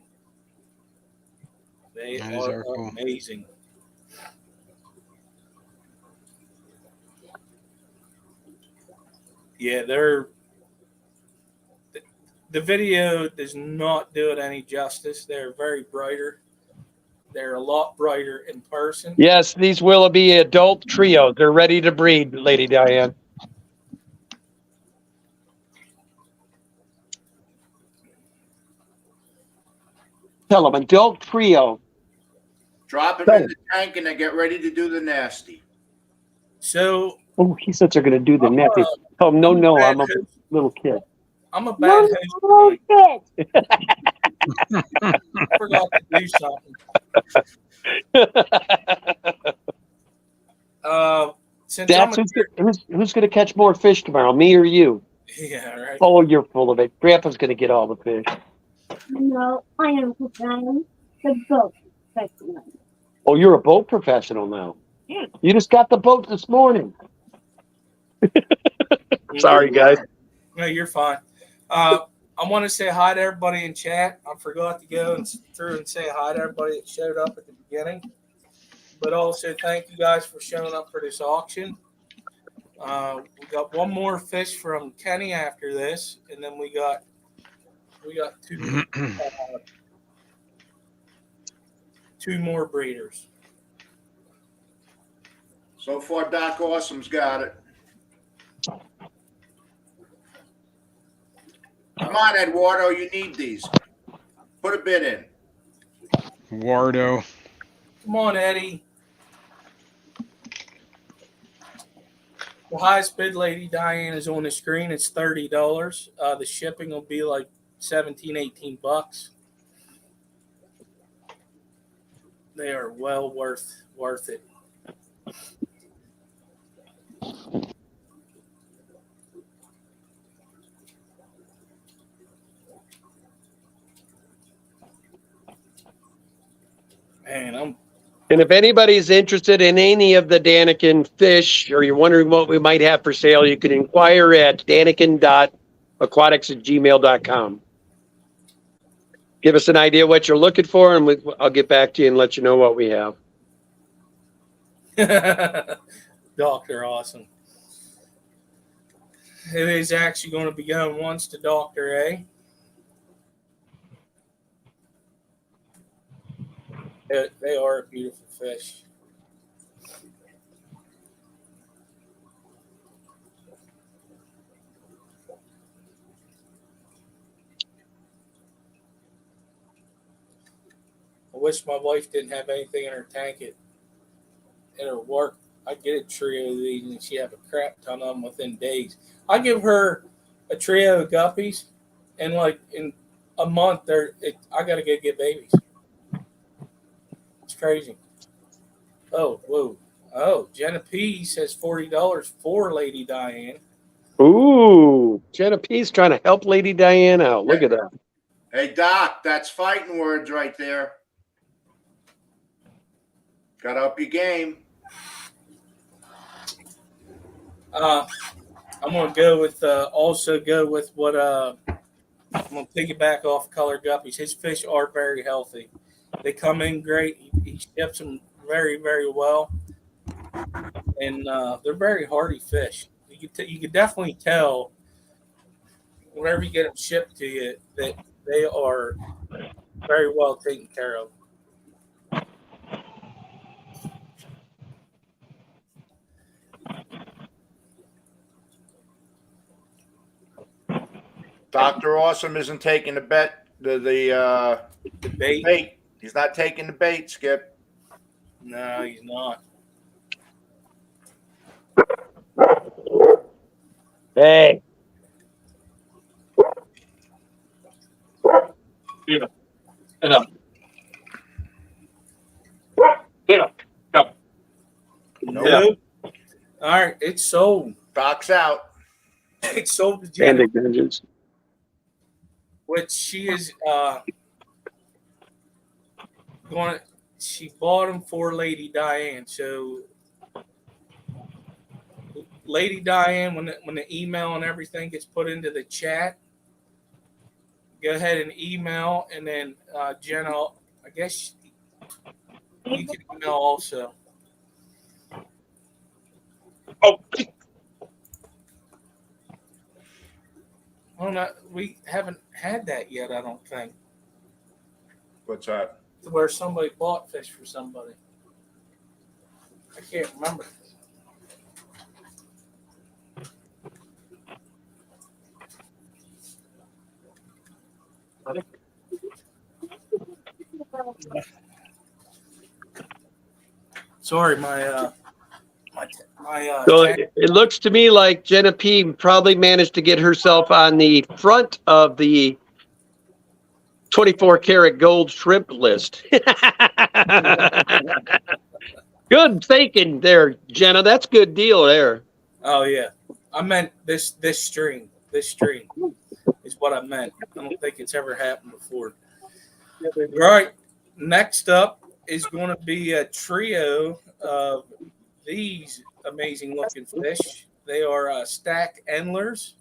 They These are are cool. amazing. Yeah, the video does not do it any justice. They're very brighter. They're a lot brighter in person. Yes, these will be adult trios. They're ready to breed, Lady Diane. Tell them, adult trio. Drop them in the tank and then get ready to do the nasty. So Oh, he said they're going to do the I'm nasty. a- Oh, no, no, bad I'm a host. little kid. I'm a bad host. Oh, shit. I forgot to do something. Since I'm That's who's going to catch more fish tomorrow, me or you? yeah, right. Oh, you're full of it. Grandpa's going to get all the fish. No, I am preparing the boat festival. Oh, you're a boat professional now. Yeah. You just got the boat this morning. Sorry, guys. No, you're fine. I want to say hi to everybody in chat. I forgot to go through and say hi to everybody that showed up at the beginning. But also thank you guys for showing up for this auction. We got one more fish from Kenny after this, and then we got two more breeders. So far, Doc Awesome's got it. Come on, Eduardo, you need these. Put a bid in. Wardo. Come on, Eddie. The highest bid, Lady Diane, is on the screen. It's $30. The shipping will be like 17, 18 bucks. They are well worth it. Man, And if anybody's interested in any of the Daniken fish, or you're wondering what we might have for sale, you can inquire at daniken.aquatics@gmail.com. Give us an idea what you're looking for, and I'll get back to you and let you know what we have. Dr. Awesome. It is actually going to be going once to Dr. A. They are a beautiful fish. I wish my wife didn't have anything in her tank. It'll work. I'd get a trio of these and she'd have a crap ton of them within days. I give her a trio of guppies, and like in a month, I gotta go get babies. It's crazy. Oh, whoa. Oh, Jenna P says $40 for Lady Diane. Ooh, Jenna P's trying to help Lady Diane out. Look at that. Hey, Doc, that's fighting words right there. Got to up your game. I'm gonna go with also go with what I'm gonna piggyback off Color Guppies. His fish are very healthy. They come in great. He ships them very, very well, and they're very hardy fish. You could definitely tell whenever you get them shipped to you that they are very well taken care of. Dr. Awesome isn't taking the The bait? bait. He's not taking the bait, Skip. No, he's not. Hey. Get up. Get up. Get up. Come. Nope. All right, it's sold. Doc's out. It's sold to Jen, Bandit Vengeance. which she is going. She bought them for Lady Diane. So, Lady Diane, when the email and everything gets put into the chat, go ahead and email, and then Jenna, I guess you can email also. Oh. Oh no, we haven't had that yet. I don't think. What's that? Where somebody bought fish for somebody. I can't remember. Sorry, my So it looks to me like Jenna P probably managed to get herself on the front of the 24 karat gold shrimp list. Good thinking there, Jenna. That's a good deal there. oh yeah, I meant this stream. This stream is what I meant. I don't think it's ever happened before. All right, next up is going to be a trio of these amazing looking fish. They are Staeck Endlers.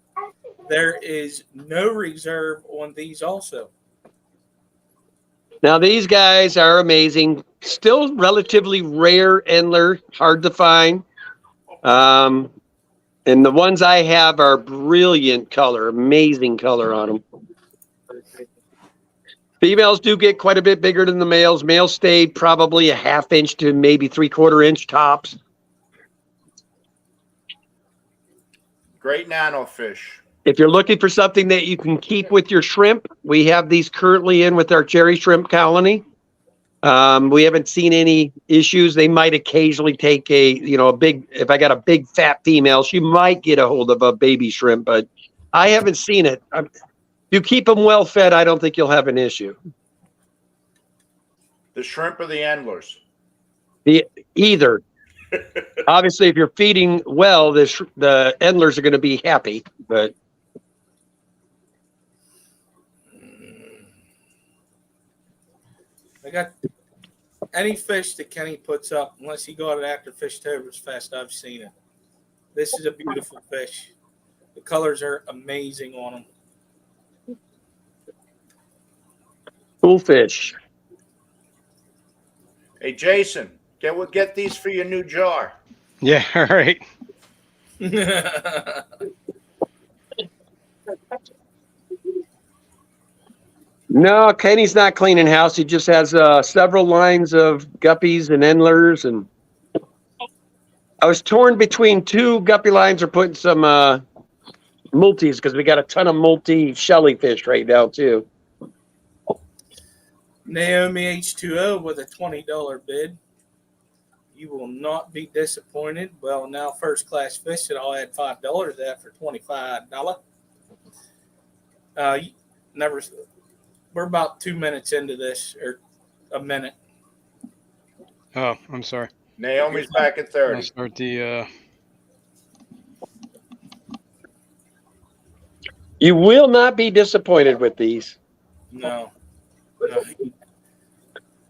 There is no reserve on these also. Now these guys are amazing. Still relatively rare Endler, hard to find. And the ones I have are brilliant color, amazing color on them. Females do get quite a bit bigger than the males. Males stay probably a ½ inch to maybe 3/4 inch tops. Great nano fish. If you're looking for something that you can keep with your shrimp, we have these currently in with our cherry shrimp colony. We haven't seen any issues. They might occasionally take a big, if I got a big fat female, she might get a hold of a baby shrimp, but I haven't seen it. You keep them well fed, I don't think you'll have an issue. The shrimp or the endlers? Either. Obviously, if you're feeding well, the endlers are going to be happy, but I got any fish that Kenny puts up, unless he got it after Fishtober's Fest, I've seen it. This is a beautiful fish. The colors are amazing on them. cool fish. Hey, Jason, get these for your new jar. Yeah, all right. No, Kenny's not cleaning house. He just has several lines of guppies and endlers, and I was torn between two guppy lines or putting some multis because we got a ton of multi shelly fish right now too. Naomi H2O with a $20 bid. You will not be disappointed. Well, now First Class Fish that I'll add $5 to that for $25. We're about 2 minutes into this, or a minute. Oh, I'm sorry. Naomi's back at I'll 30. start the. You will not be disappointed with these. No.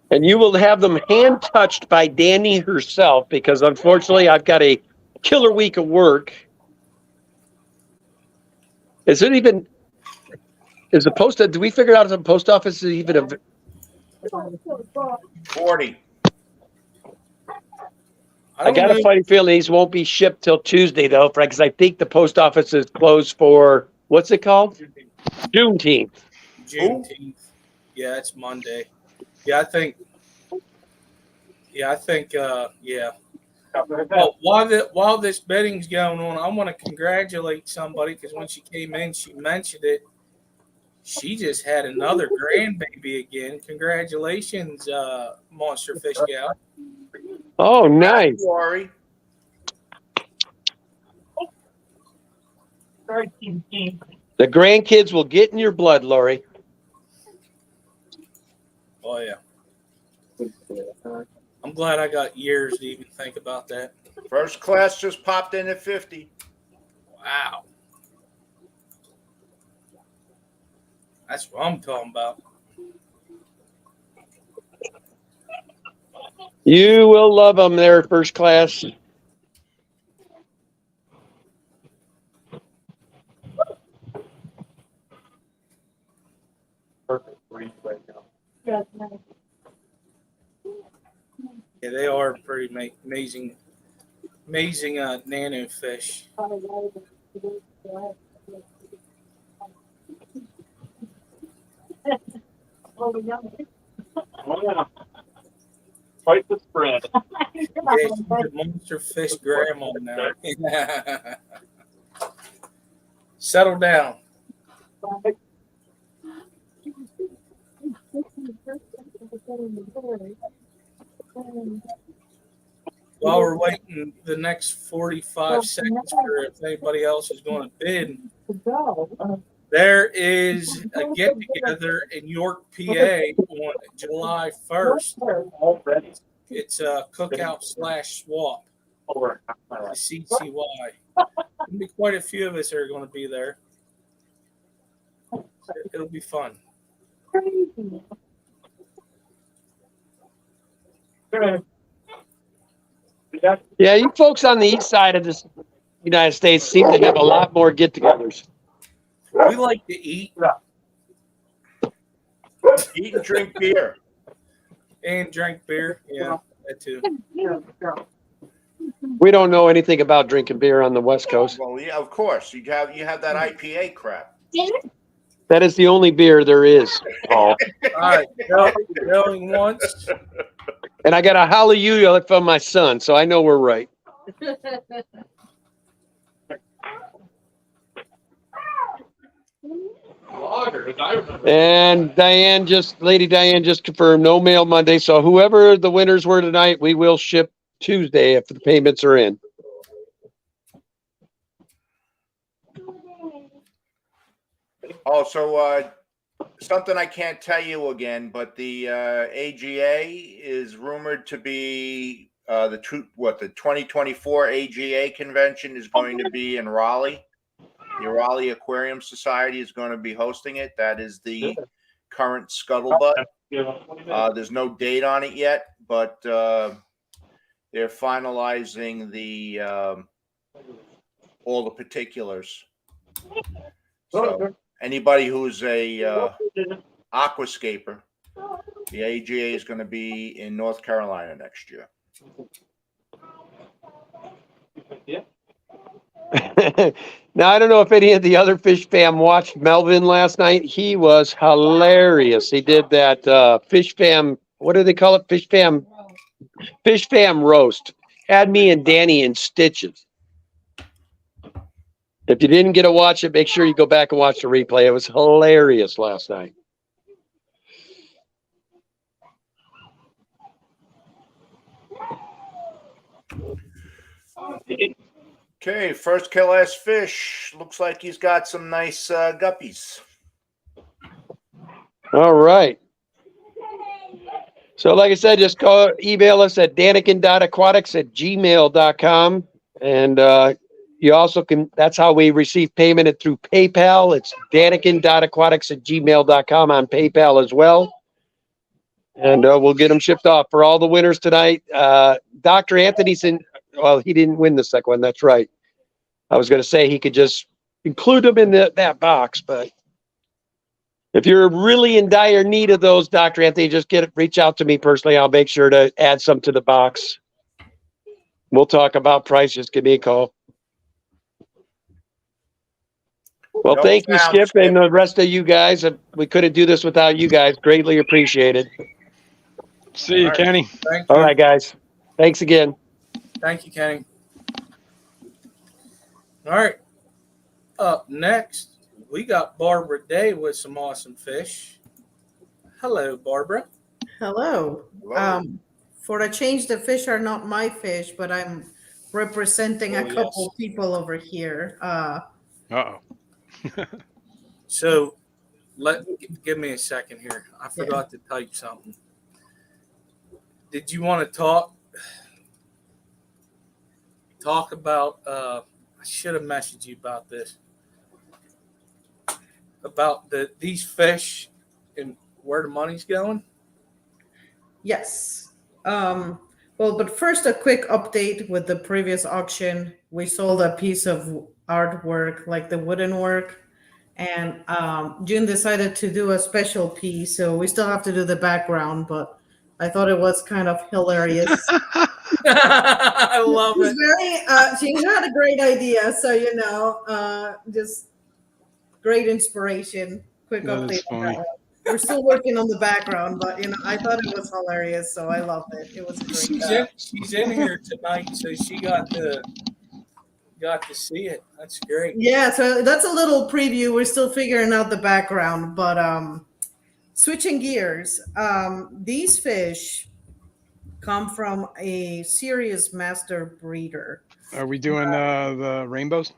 And you will have them hand touched by Danny herself because unfortunately I've got a killer week of work. Is it even Is the post? Do we figure out if the post office is even a? 40. I got a know. funny feeling these won't be shipped till Tuesday though, because I think the post office is closed for what's it called? Juneteenth. Juneteenth. Yeah, it's Monday. Yeah, I think. Yeah. Well, while this betting's going on, I want to congratulate somebody because when she came in, she mentioned it. She just had another grandbaby again. Congratulations, Monster Fish Gal. Oh, nice. Worry. The grandkids will get in your blood, Lori. Oh yeah. I'm glad I got years to even think about that. First class just popped in at 50. Wow. That's what I'm talking about. You will love them there, first class. Yeah, they are pretty amazing nano fish. Quite the spread. Yeah, she's a monster fish grandma now. Settle down. While we're waiting the next 45 seconds for if anybody else is going to bid, there is a get-together in York, PA on July 1st. It's a cookout/swap, the CCY. There'll be quite a few of us that are going to be there. It'll be fun. Yeah, you folks on the east side of the United States seem to have a lot more get-togethers. We like to eat Eat and drink beer. and drink beer. Yeah, that too. We don't know anything about drinking beer on the West Coast. Well, yeah, of course. You have that IPA crap. That is the only beer there is, Paul. All right, going once. And I got a hallelujah from my son, so I know we're right. And Lady Diane just confirmed no mail Monday. So whoever the winners were tonight, we will ship Tuesday if the payments are in. Also, something I can't tell you again, but the AGA is rumored to be the 2024 AGA convention is going to be in Raleigh. The Raleigh Aquarium Society is going to be hosting it. That is the current scuttlebutt. There's no date on it yet, but they're finalizing the all the particulars. So anybody who's a aquascaper, the AGA is going to be in North Carolina next year. Now, I don't know if any of the other Fish Fam watched Melvin last night. He was hilarious. He did that Fish Fam, what do they call it? Fish Fam roast. Had me and Danny in stitches. If you didn't get to watch it, make sure you go back and watch the replay. It was hilarious last night. Okay, first kill last fish. Looks like he's got some nice guppies. All right. So like I said, just email us at daniken.aquatics@gmail.com. And you also can, that's how we receive payment through PayPal. It's daniken.aquatics@gmail.com on PayPal as well. And we'll get them shipped off for all the winners tonight. Dr. Anthony's in. Well, he didn't win the second one. That's right. I was going to say he could just include them in that box, but If you're really in dire need of those, Dr. Anthony, just reach out to me personally. I'll make sure to add some to the box. We'll talk about price. Just give me a call. Well, No thank you, sound, Skip, Skip. and the rest of you guys. We couldn't do this without you guys. Greatly appreciated. See you, All right. Kenny. Thank All you. right, guys. Thanks again. Thank you, Kenny. All right. Up next, we got Barbara Day with some awesome fish. Hello, Barbara. Hello. Hello. For a change, the fish are not my fish, but I'm representing Oh, a couple yes. people over here. Uh-oh. So, give me a second here. I forgot to type something. Did you want to talk about? I should have messaged you about this. About these fish and where the money's going. Yes. Well, but first, a quick update with the previous auction. We sold a piece of artwork, like the wooden work, and June decided to do a special piece. So we still have to do the background, but I thought it was kind of hilarious. I love She's it. she had a great idea. So, just great inspiration. Quick That update is on funny. that one. We're still working on the background, but I thought it was hilarious, so I loved it. It was great. She's in here tonight, so she got to see it. That's great. Yeah, so that's a little preview. We're still figuring out the background, but switching gears, these fish come from a serious master breeder. Are we doing the rainbows?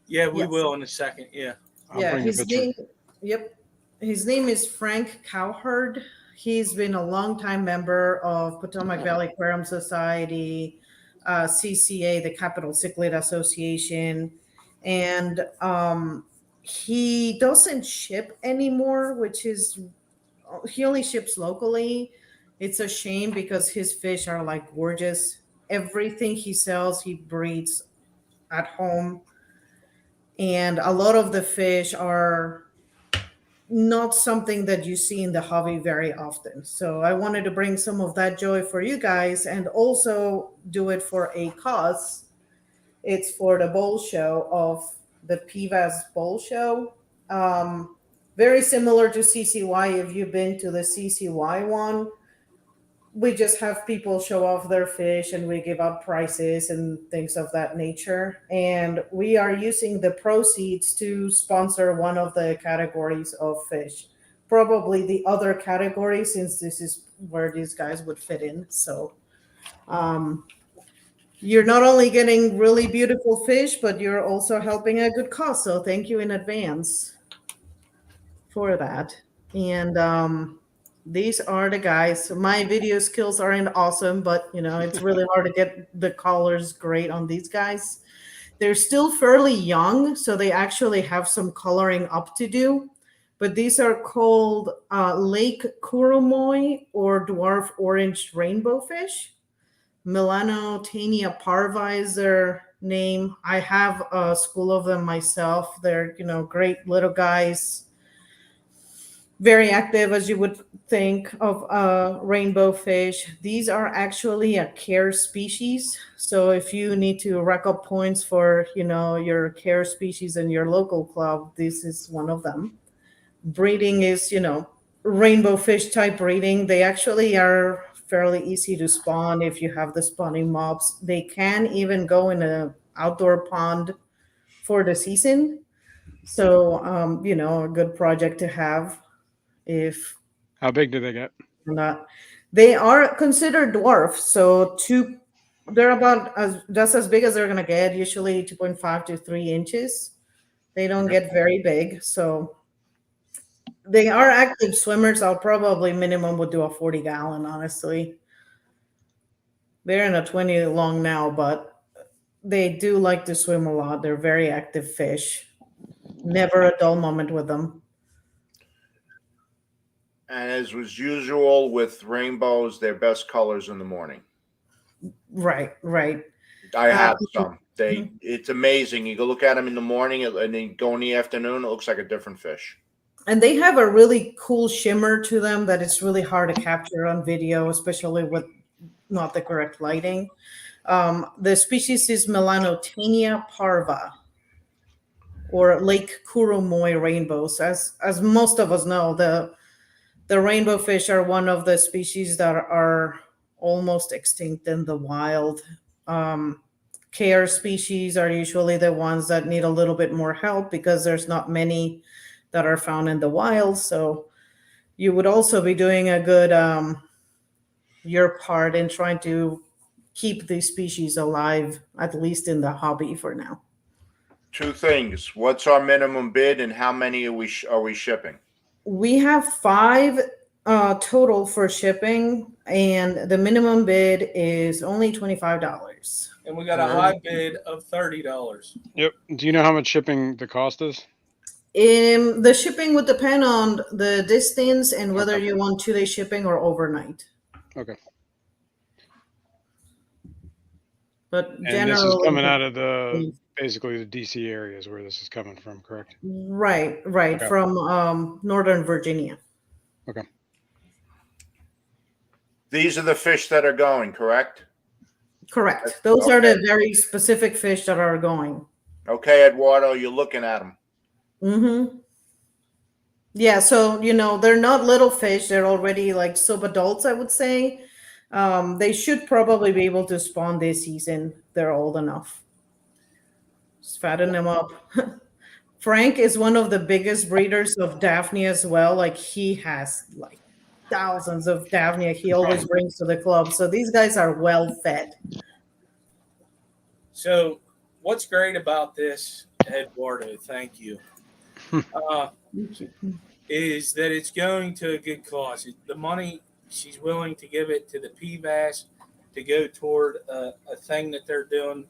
Yeah, we Yes. will in a second. Yeah. I'll bring a his picture. name. Yep, his name is Frank Cowherd. He's been a longtime member of Potomac Valley Aquarium Society, CCA, the Capital Cichlid Association, and he doesn't ship anymore, which is he only ships locally. It's a shame because his fish are like gorgeous. Everything he sells, he breeds at home. And a lot of the fish are not something that you see in the hobby very often. So I wanted to bring some of that joy for you guys and also do it for a cause. It's for the bowl show of the PVAS bowl show. Very similar to CCY. If you've been to the CCY one, we just have people show off their fish and we give out prizes and things of that nature. And we are using the proceeds to sponsor one of the categories of fish, probably the other category, since this is where these guys would fit in. So you're not only getting really beautiful fish, but you're also helping a good cause. So thank you in advance for that. And these are the guys. My video skills aren't awesome, but it's really hard to get the colors great on these guys. They're still fairly young, so they actually have some coloring up to do. But these are called Lake Kuromoy or dwarf orange rainbow fish. Melanotaenia parva is their name. I have a school of them myself. They're great little guys. Very active, as you would think of rainbow fish. These are actually a care species. So if you need to rack up points for your care species in your local club, this is one of them. Breeding is rainbow fish type breeding. They actually are fairly easy to spawn if you have the spawning mobs. They can even go in an outdoor pond for the season. So a good project to have. If How big do they get? not, they are considered dwarf. So they're about just as big as they're gonna get. Usually 2.5 to 3 inches. They don't get very big, so they are active swimmers. I'll probably minimum would do a 40-gallon. Honestly, they're in a 20 long now, but they do like to swim a lot. They're very active fish. Never a dull moment with them. And as was usual with rainbows, their best colors in the morning. Right. I have some. It's amazing. You go look at them in the morning and then go in the afternoon, it looks like a different fish. and they have a really cool shimmer to them that it's really hard to capture on video, especially with not the correct lighting. The species is Melanotaenia parva, or Lake Kuromoy rainbows. As most of us know, the rainbow fish are one of the species that are almost extinct in the wild. Care species are usually the ones that need a little bit more help because there's not many that are found in the wild. So you would also be doing a good your part in trying to keep these species alive, at least in the hobby for now. Two things. What's our minimum bid and how many are we shipping? We have 5 total for shipping, and the minimum bid is only $25. And we got a high bid of $30. Yep. Do you know how much shipping the cost is? The shipping would depend on the distance and whether Okay. you want 2-day shipping or overnight. Okay. But And this generally, is coming out of basically the DC areas where this is coming from, correct? right, Okay. from Northern Virginia. Okay. These are the fish that are going, correct? Correct. Those are the very specific fish that are going. Okay, Eduardo, you're looking at them. Mm-hmm. Yeah, so they're not little fish. They're already like subadults, I would say. They should probably be able to spawn this season. They're old enough. Just fatten them up. Frank is one of the biggest breeders of Daphne as well. Like he has like thousands of Daphne he always brings to the club. So these guys are well fed. So what's great about this, Eduardo, thank you, is that it's going to a good cause. The money, she's willing to give it to the PVAS to go toward a thing that they're doing.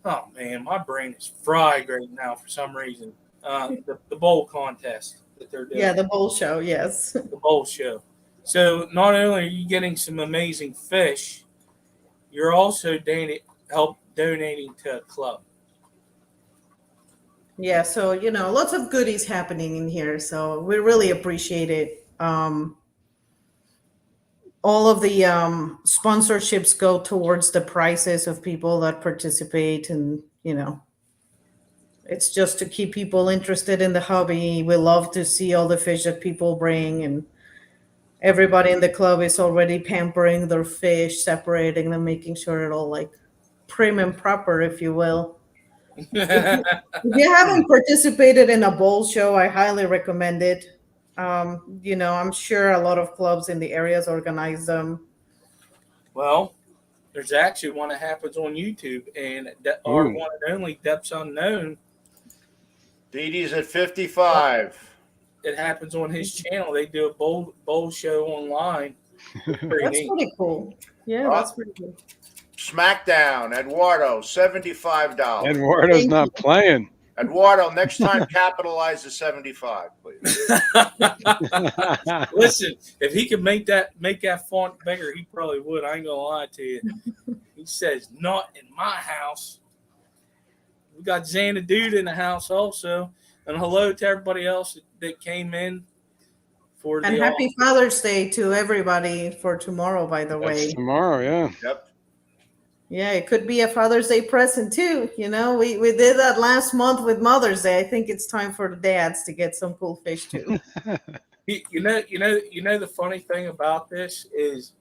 Oh, man, my brain is fried right now for some reason. The bowl contest that they're doing. Yeah, the bowl show, yes. The bowl show. So not only are you getting some amazing fish, you're also donating to a club. Yeah, so lots of goodies happening in here. So we really appreciate it. All of the sponsorships go towards the prizes of people that participate, and it's just to keep people interested in the hobby. We love to see all the fish that people bring, and everybody in the club is already pampering their fish, separating them, making sure it all like prim and proper, if you will. If you haven't participated in a bowl show, I highly recommend it. I'm sure a lot of clubs in the areas organize them. Well, there's actually one that happens on YouTube, and our one and only Depths Unknown. Dee Dee's at 55. It happens on his channel. They do a bowl show online. That's pretty cool. Yeah, that's pretty cool. SmackDown, Eduardo, $75. Eduardo's not playing. Eduardo, next time capitalize the 75, please. Listen, if he could make that font bigger, he probably would. I ain't gonna lie to you. He says, "Not in my house." We got Xana Dude in the house also, and hello to everybody else that came in for the. And happy Father's Day to everybody for tomorrow, by the way. Tomorrow, yeah. Yep. Yeah, it could be a Father's Day present too. We did that last month with Mother's Day. I think it's time for the dads to get some cool fish too. The funny thing about this is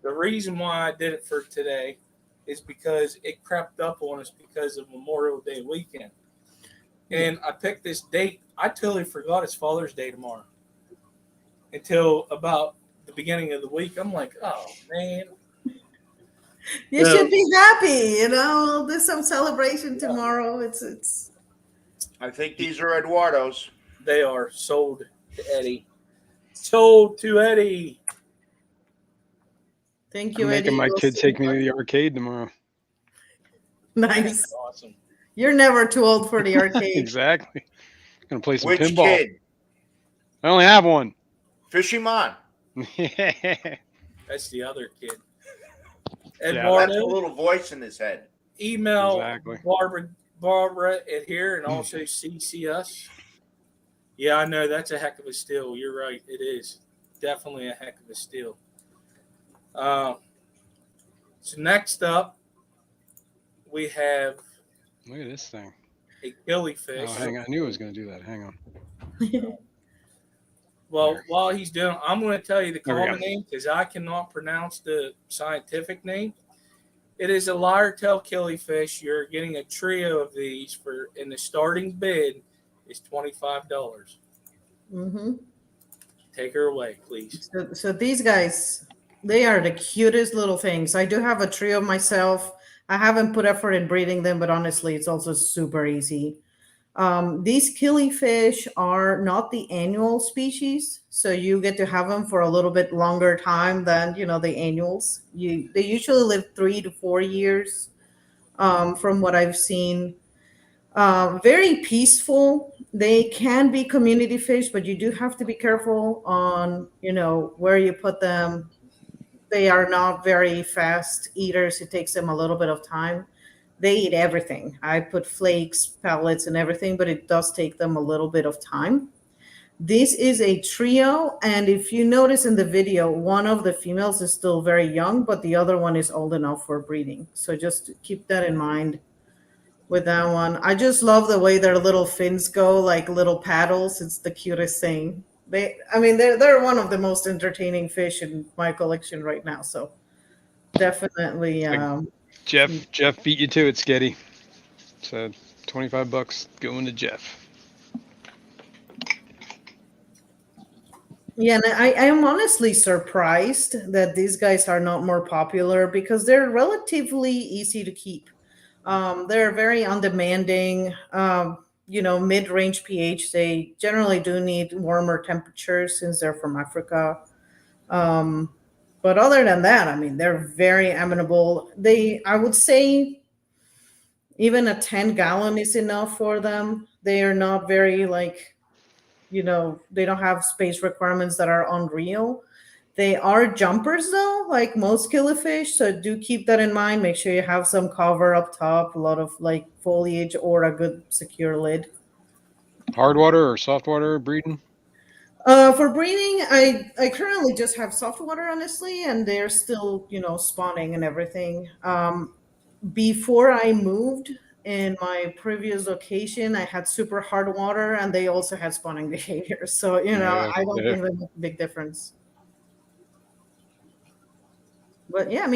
the reason why I did it for today is because it crept up on us because of Memorial Day weekend. And I picked this date. I totally forgot it's Father's Day tomorrow until about the beginning of the week. I'm like, oh man. You should be happy, There's some celebration tomorrow. It's. I think these are Eduardo's. They are sold to Eddie. Sold to Eddie. Thank you, I'm Eddie. making my kid take me to the arcade tomorrow. Nice. That's awesome. You're never too old for the arcade. Exactly. Gonna play some Which pinball. kid? I only have one. Fishy-mon. That's the other kid. Eduardo, that's a little voice in his head. Email Barbara at here and also CC us. Yeah, I know that's a heck of a steal. You're right. It is definitely a heck of a steal. So next up, we have Look at this thing. a killifish. Oh, hang on. I knew it was going to do that. Hang on. Well, There. while he's doing, I'm going to tell you the There we common go. name because I cannot pronounce the scientific name. It is a lyretail killifish. You're getting a trio of these for, and the starting bid is $25. Mm-hmm. Take her away, please. So these guys, they are the cutest little things. I do have a trio myself. I haven't put effort in breeding them, but honestly, it's also super easy. These killifish are not the annual species, so you get to have them for a little bit longer time than the annuals. They usually live 3 to 4 years, from what I've seen. Very peaceful. They can be community fish, but you do have to be careful on where you put them. They are not very fast eaters. It takes them a little bit of time. They eat everything. I put flakes, pellets, and everything, but it does take them a little bit of time. This is a trio, and if you notice in the video, one of the females is still very young, but the other one is old enough for breeding. So just keep that in mind with that one. I just love the way their little fins go, like little paddles. It's the cutest thing. They're one of the most entertaining fish in my collection right now. So definitely. Jeff beat you to it, Sketty. So $25 going to Jeff. Yeah, and I am honestly surprised that these guys are not more popular because they're relatively easy to keep. They're very undemanding, mid-range pH. They generally do need warmer temperatures since they're from Africa. But other than that, they're very amenable. I would say even a 10-gallon is enough for them. They are not very they don't have space requirements that are unreal. They are jumpers though, like most killifish. So do keep that in mind. Make sure you have some cover up top, a lot of foliage or a good secure lid. Hard water or soft water breeding? For breeding, I currently just have soft water, honestly, and they're still, spawning and everything. Before I moved in my previous location, I had super hard water, and they also had spawning behavior. So, Yeah, I don't yeah. think that makes a big difference. But yeah,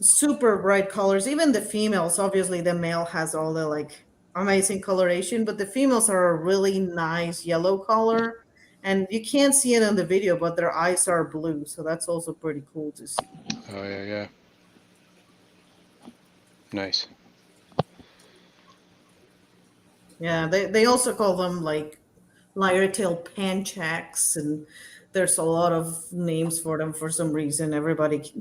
super bright colors. Even the females, obviously, the male has all the amazing coloration, but the females are a really nice yellow color. And you can't see it in the video, but their eyes are blue. So that's also pretty cool to see. Oh, yeah. Nice. Yeah, they also call them lyretail panchaks, and there's a lot of names for them for some reason. Everybody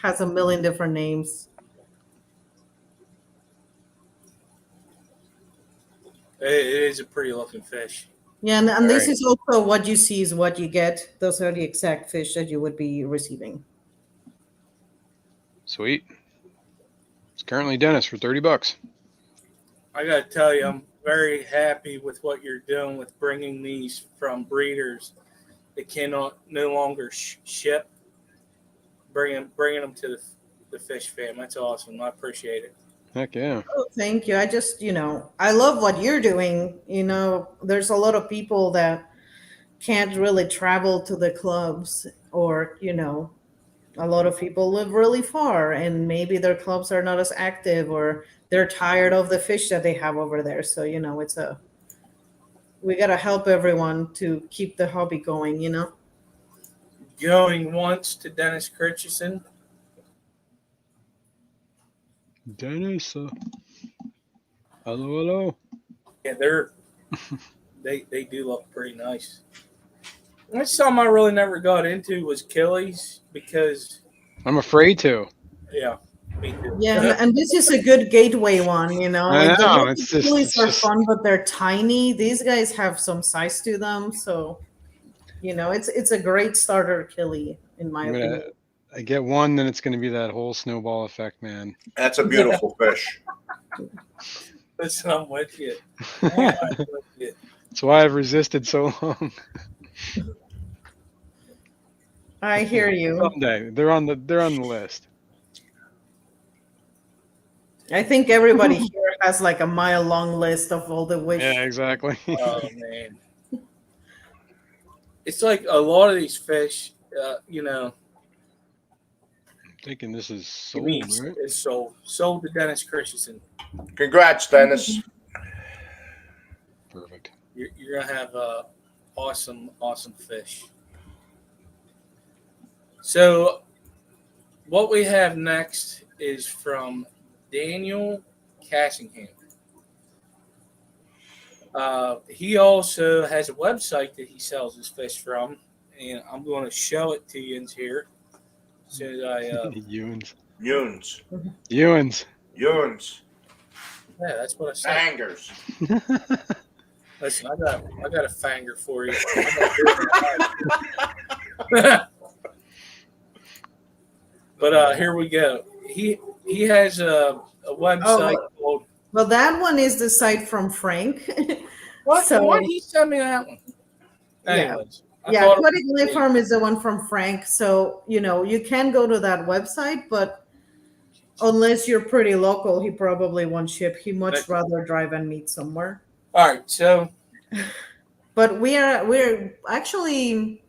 has a million different names. It is a pretty looking fish. Yeah, and this Right. is also what you see is what you get. Those are the exact fish that you would be receiving. Sweet. It's currently Dennis for $30. I got to tell you, I'm very happy with what you're doing with bringing these from breeders that cannot no longer ship, bringing them to the fish fam. That's awesome. I appreciate it. Heck yeah. Oh, thank you. I just, I love what you're doing. There's a lot of people that can't really travel to the clubs, or, a lot of people live really far and maybe their clubs are not as active, or they're tired of the fish that they have over there. So, we got to help everyone to keep the hobby going, Going once to Dennis Christensen. Dennis. Hello. Yeah, they do look pretty nice. That's something I really never got into was killies because I'm afraid to. yeah, me too. Yeah, and this is a good gateway one, I The know. little It's just, killies are fun, but they're tiny. These guys have some size to them, so it's a great starter killie in my opinion. I get one, then it's going to be that whole snowball effect, man. That's a beautiful fish. Listen, I'm with you. Man, I'm with you. That's why I've resisted so long. I hear you. Someday they're on the list. I think everybody here has like a mile-long list of all the wish. Yeah, exactly. Oh man, it's like a lot of these fish. You know, I'm thinking this is to sold, me, right? it's sold to Dennis Christensen. Congrats, Dennis. Perfect. You're gonna have awesome fish. So, what we have next is from Daniel Cassingham. He also has a website that he sells his fish from, and I'm going to show it to you here. As soon as I, Ewans. Yuns. Ewans. Yuns. yeah, that's what I said. Fangers. Listen, I got a fanger for you. But here we go. He has a website called. Well, that one is the site from Frank. What? So- Why did he send me that one? Yeah. Anyways, I Yeah, thought it Aquatic was- Life Farm is the one from Frank. So, you can go to that website, but unless you're pretty local, he probably won't ship. He much rather drive and meet somewhere. All right, so But we're actually,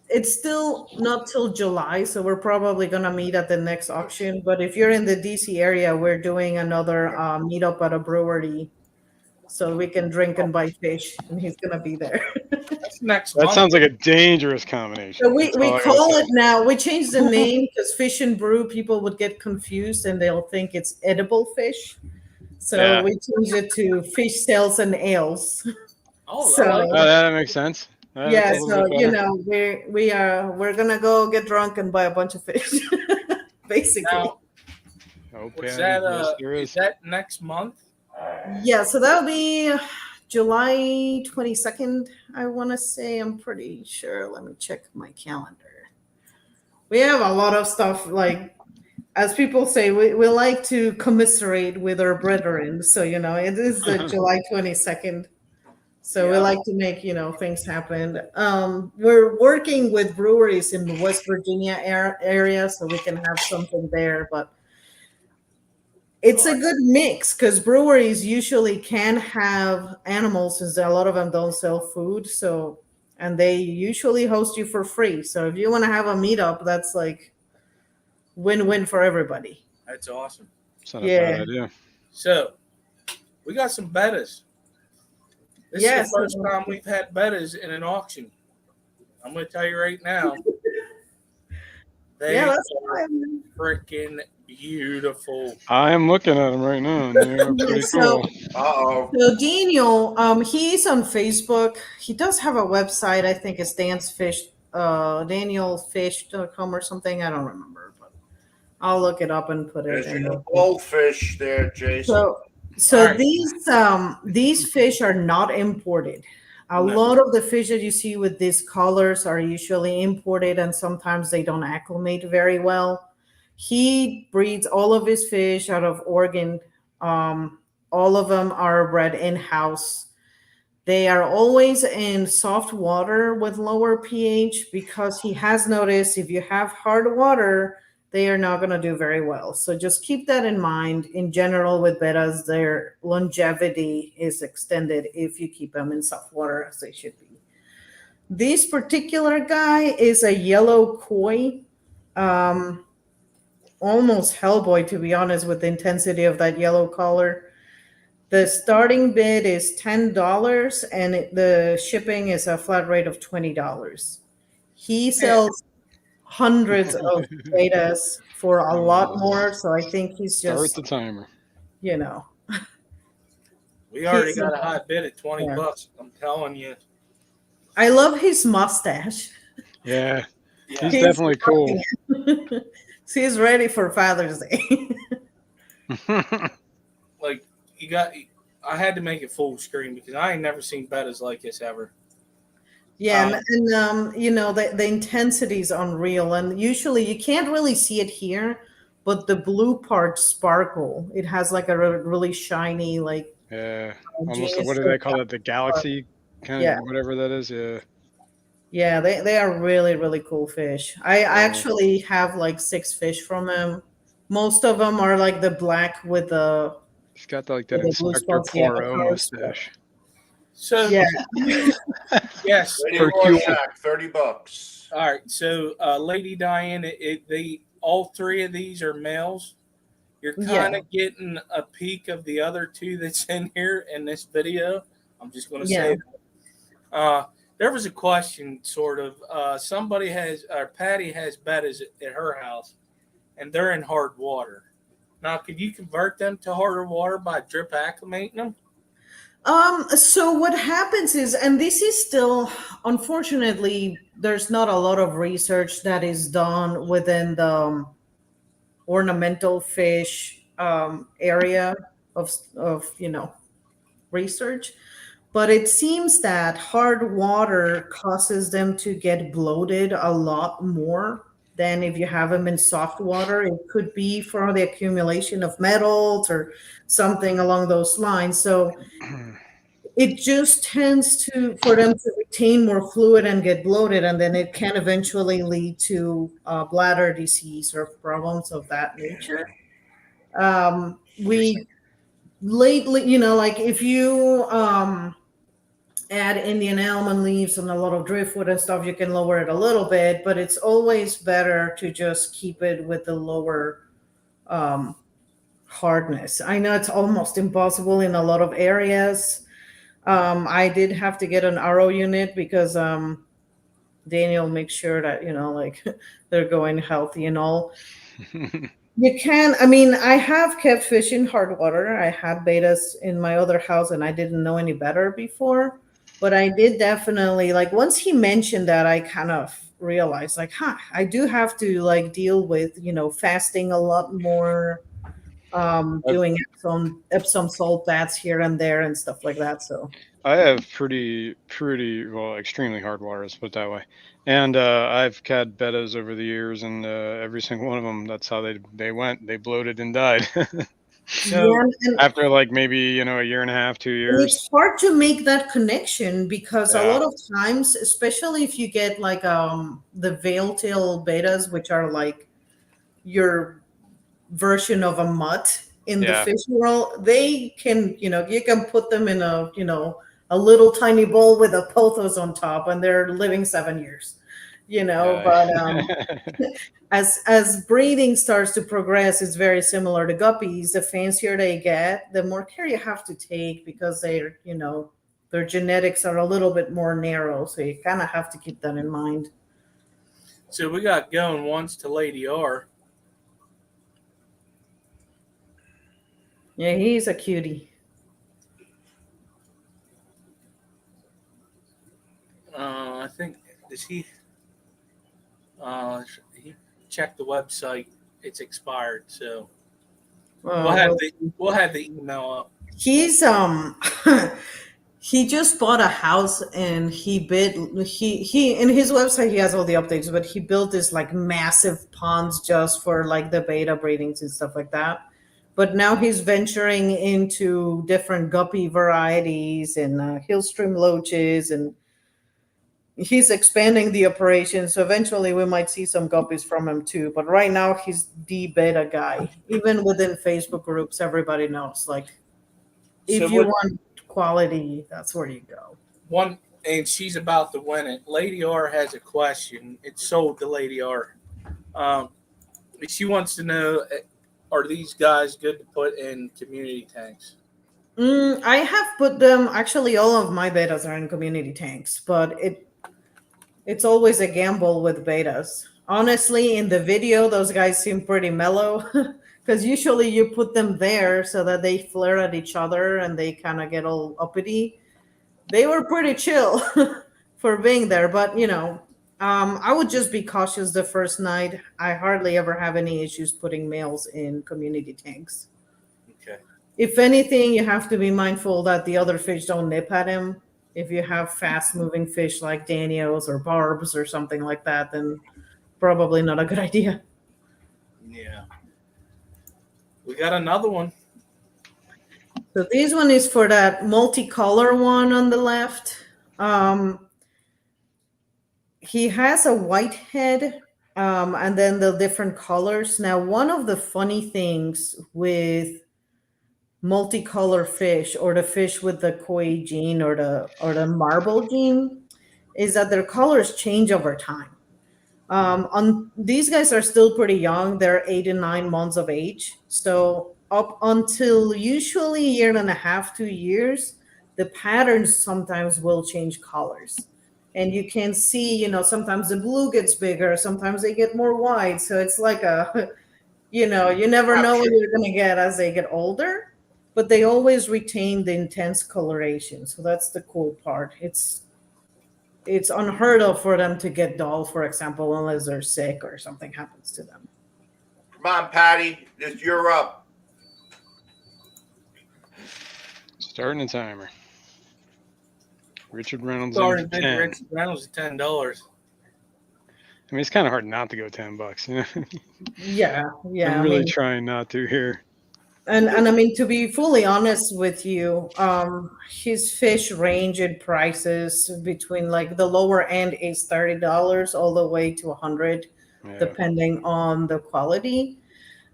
it's still not till July, so we're probably gonna meet at the next auction. But if you're in the DC area, we're doing another meetup at a brewery, so we can drink and buy fish, and he's gonna be there. that's next That month. sounds like a dangerous combination. So we That's all I gotta call say. it now. We changed the name because Fish and Brew people would get confused and they'll think it's edible fish. So Yeah. we changed it to Fish Sales and Ales. Oh, So- I like Oh, that makes sense. That's Yeah, a little so bit better. we're gonna go get drunk and buy a bunch of fish, basically. Now, Oh, was Patty, that yes, there is is. that next month? Yeah, so that'll be July 22nd. I want to say. I'm pretty sure. Let me check my calendar. We have a lot of stuff. Like, as people say, we like to commiserate with our brethren. So it is the July 22nd. So we Yeah. like to make things happen. We're working with breweries in the West Virginia area, so we can have something there. But it's a good mix because breweries usually can have animals, since a lot of them don't sell food. So, and they usually host you for free. So if you want to have a meetup, that's like win-win for everybody. That's awesome. It's not a Yeah. bad idea. So we got some bettas. This Yes. is the first time we've had bettas in an auction. I'm going to tell you right now. They Yeah, that's are fine. freaking beautiful. I am looking at them right now, and they're pretty So- cool. Uh-oh. So Daniel, he's on Facebook. He does have a website. I think it's danielfish.com or something. I don't remember, but I'll look it up and put it There's in. your goldfish there, Jason. So All right. these fish are not imported. A No. lot of the fish that you see with these colors are usually imported, and sometimes they don't acclimate very well. He breeds all of his fish out of Oregon. All of them are bred in-house. They are always in soft water with lower pH because he has noticed if you have hard water, they are not going to do very well. So just keep that in mind. In general, with bettas, their longevity is extended if you keep them in soft water, as they should be. This particular guy is a yellow koi, almost Hellboy, to be honest, with the intensity of that yellow color. The starting bid is $10, and the shipping is a flat rate of $20. He sells hundreds of bettas for a lot more, so I think he's Start just, the timer. you know. We already He's- got a high bid at 20 Yeah. bucks. I'm telling you. I love his mustache. Yeah, Yeah. he's definitely cool. So he's ready for Father's Day. Like I had to make it full screen because I ain't never seen bettas like this ever. Yeah, and you know, the intensity is unreal, and usually you can't really see it here, but the blue parts sparkle. It has like a really shiny, like Yeah, almost. genius What do they call it? The galaxy kind Yeah. of whatever that is. Yeah. Yeah, they are really, really cool fish. I Yeah. actually have like 6 fish from them. Most of them are like the black with the He's got like that the blue Inspector spots, yeah, the Poirot colors. mustache. So Yeah. yes. Lady Hercule. Rorschach, $30. All right. So Lady Diane, they all 3 of these are males. You're kind Yeah. of getting a peek of the other 2 that's in here in this video. I'm just going to Yeah. say that. There was a question, sort of. Somebody has, or Patty has bettas at her house, and they're in hard water. Now, could you convert them to harder water by drip acclimating them? So what happens is, and this is still, unfortunately, there's not a lot of research that is done within the ornamental fish area of research, but it seems that hard water causes them to get bloated a lot more than if you have them in soft water. It could be for the accumulation of metals or something along those lines. So it just tends for them to retain more fluid and get bloated, and then it can eventually lead to bladder disease or problems of that nature. We lately, like if you add Indian almond leaves and a lot of driftwood and stuff, you can lower it a little bit, but it's always better to just keep it with the lower hardness. I know it's almost impossible in a lot of areas. I did have to get an RO unit because Daniel makes sure that like they're going healthy and all. You can. I mean, I have kept fish in hard water. I had bettas in my other house, and I didn't know any better before. But I did definitely, like, once he mentioned that, I kind of realized, like, I do have to like deal with fasting a lot more, doing Epsom salt baths here and there and stuff like that. So I have pretty well, extremely hard water, let's put it that way. And I've had bettas over the years, and every single one of them, that's how they went. They bloated and died. So yeah, and After like maybe a year and a half, 2 years. it's hard to make that connection because a Yeah. lot of times, especially if you get like the veil tail bettas, which are like your version of a mutt in the Yeah. fish world, they can, you can put them in a little tiny bowl with a pothos on top, and they're living 7 years, but as breeding starts to progress, it's very similar to guppies. The fancier they get, the more care you have to take because they're, their genetics are a little bit more narrow. So you kind of have to keep that in mind. So we got going once to LadyR. Yeah, he's a cutie. I think he checked the website. It's expired, so we'll have the email up. He's he just bought a house, and he in his website he has all the updates, but he built this like massive ponds just for like the beta breedings and stuff like that. But now he's venturing into different guppy varieties and hillstream loaches, and he's expanding the operation. So eventually we might see some guppies from him too. But right now he's the beta guy. Even within Facebook groups, everybody knows, like, if you want quality, that's where you go. One, and she's about to win it. LadyR has a question. It's sold to LadyR. She wants to know, are these guys good to put in community tanks? I have put them, actually all of my betas are in community tanks, but it's always a gamble with betas. Honestly, in the video, those guys seem pretty mellow because usually you put them there so that they flare at each other and they kind of get all uppity. They were pretty chill for being there, but I would just be cautious the first night. I hardly ever have any issues putting males in community tanks. Okay. If anything, you have to be mindful that the other fish don't nip at him. If you have fast-moving fish like Danios or barbs or something like that, then probably not a good idea. Yeah. We got another one. So this one is for that multicolor one on the left. He has a white head, and then the different colors. Now, one of the funny things with multicolor fish, or the fish with the koi gene, or the marble gene, is that their colors change over time. On these guys are still pretty young. They're 8 and 9 months of age. So up until usually a year and a half, 2 years, the patterns sometimes will change colors. And you can see, sometimes the blue gets bigger, sometimes they get more white. So it's like you never know what you're going to get as they get older, but they always retain the intense coloration. So that's the cool part. It's unheard of for them to get dull, for example, unless they're sick or something happens to them. Come on, Patty. You're up. Starting a timer. Richard Reynolds. Sorry, in for big 10. Rich Reynolds at $10. I mean, it's kind of hard not to go $10. You know? Yeah. I'm really trying not to here. And I mean, to be fully honest with you, his fish range in prices between, like, the lower end is $30 all the way to $100, depending on the quality.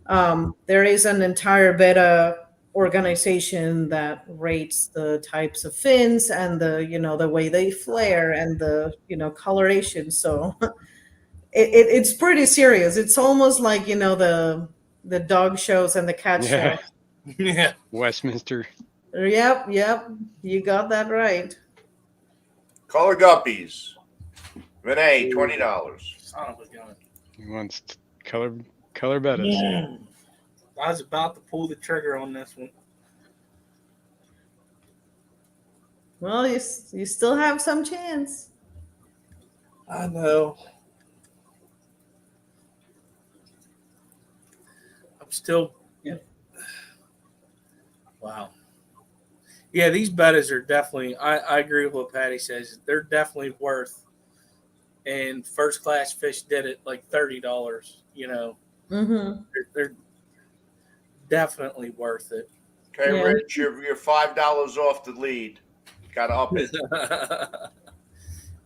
There is an entire beta organization that rates the types of fins and the way they flare and the coloration. So it's pretty serious. It's almost like the dog shows and the cat shows. Yeah. Westminster. Yep. You got that right. Color guppies. Vinay, $20. Son of a gun. He wants color bettas. Yeah. I was about to pull the trigger on this one. Well, you still have some chance. I know. I'm still. Yeah. Wow. Yeah, these bettas are definitely. I agree with what Patty says. They're definitely worth. And First Class Fish did it like $30. Mm-hmm. They're definitely worth it. Okay, Yeah. Rich, you're $5 off the lead. Got to up it.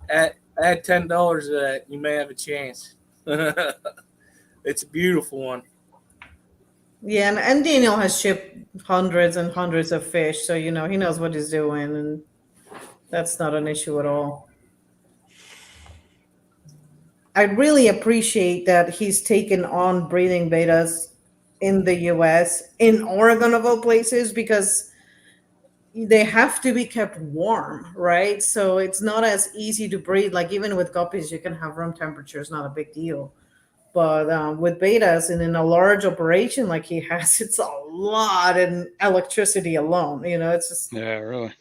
Add $10 to that, you may have a chance. It's a beautiful one. Yeah, and Daniel has shipped hundreds and hundreds of fish, so he knows what he's doing, and that's not an issue at all. I really appreciate that he's taken on breeding betas in the US, in Oregon of all places, because they have to be kept warm, right? So it's not as easy to breed. Like, even with guppies, you can have room temperature. It's not a big deal. But with betas and in a large operation like he has, it's a lot in electricity alone. It's just, Yeah, really.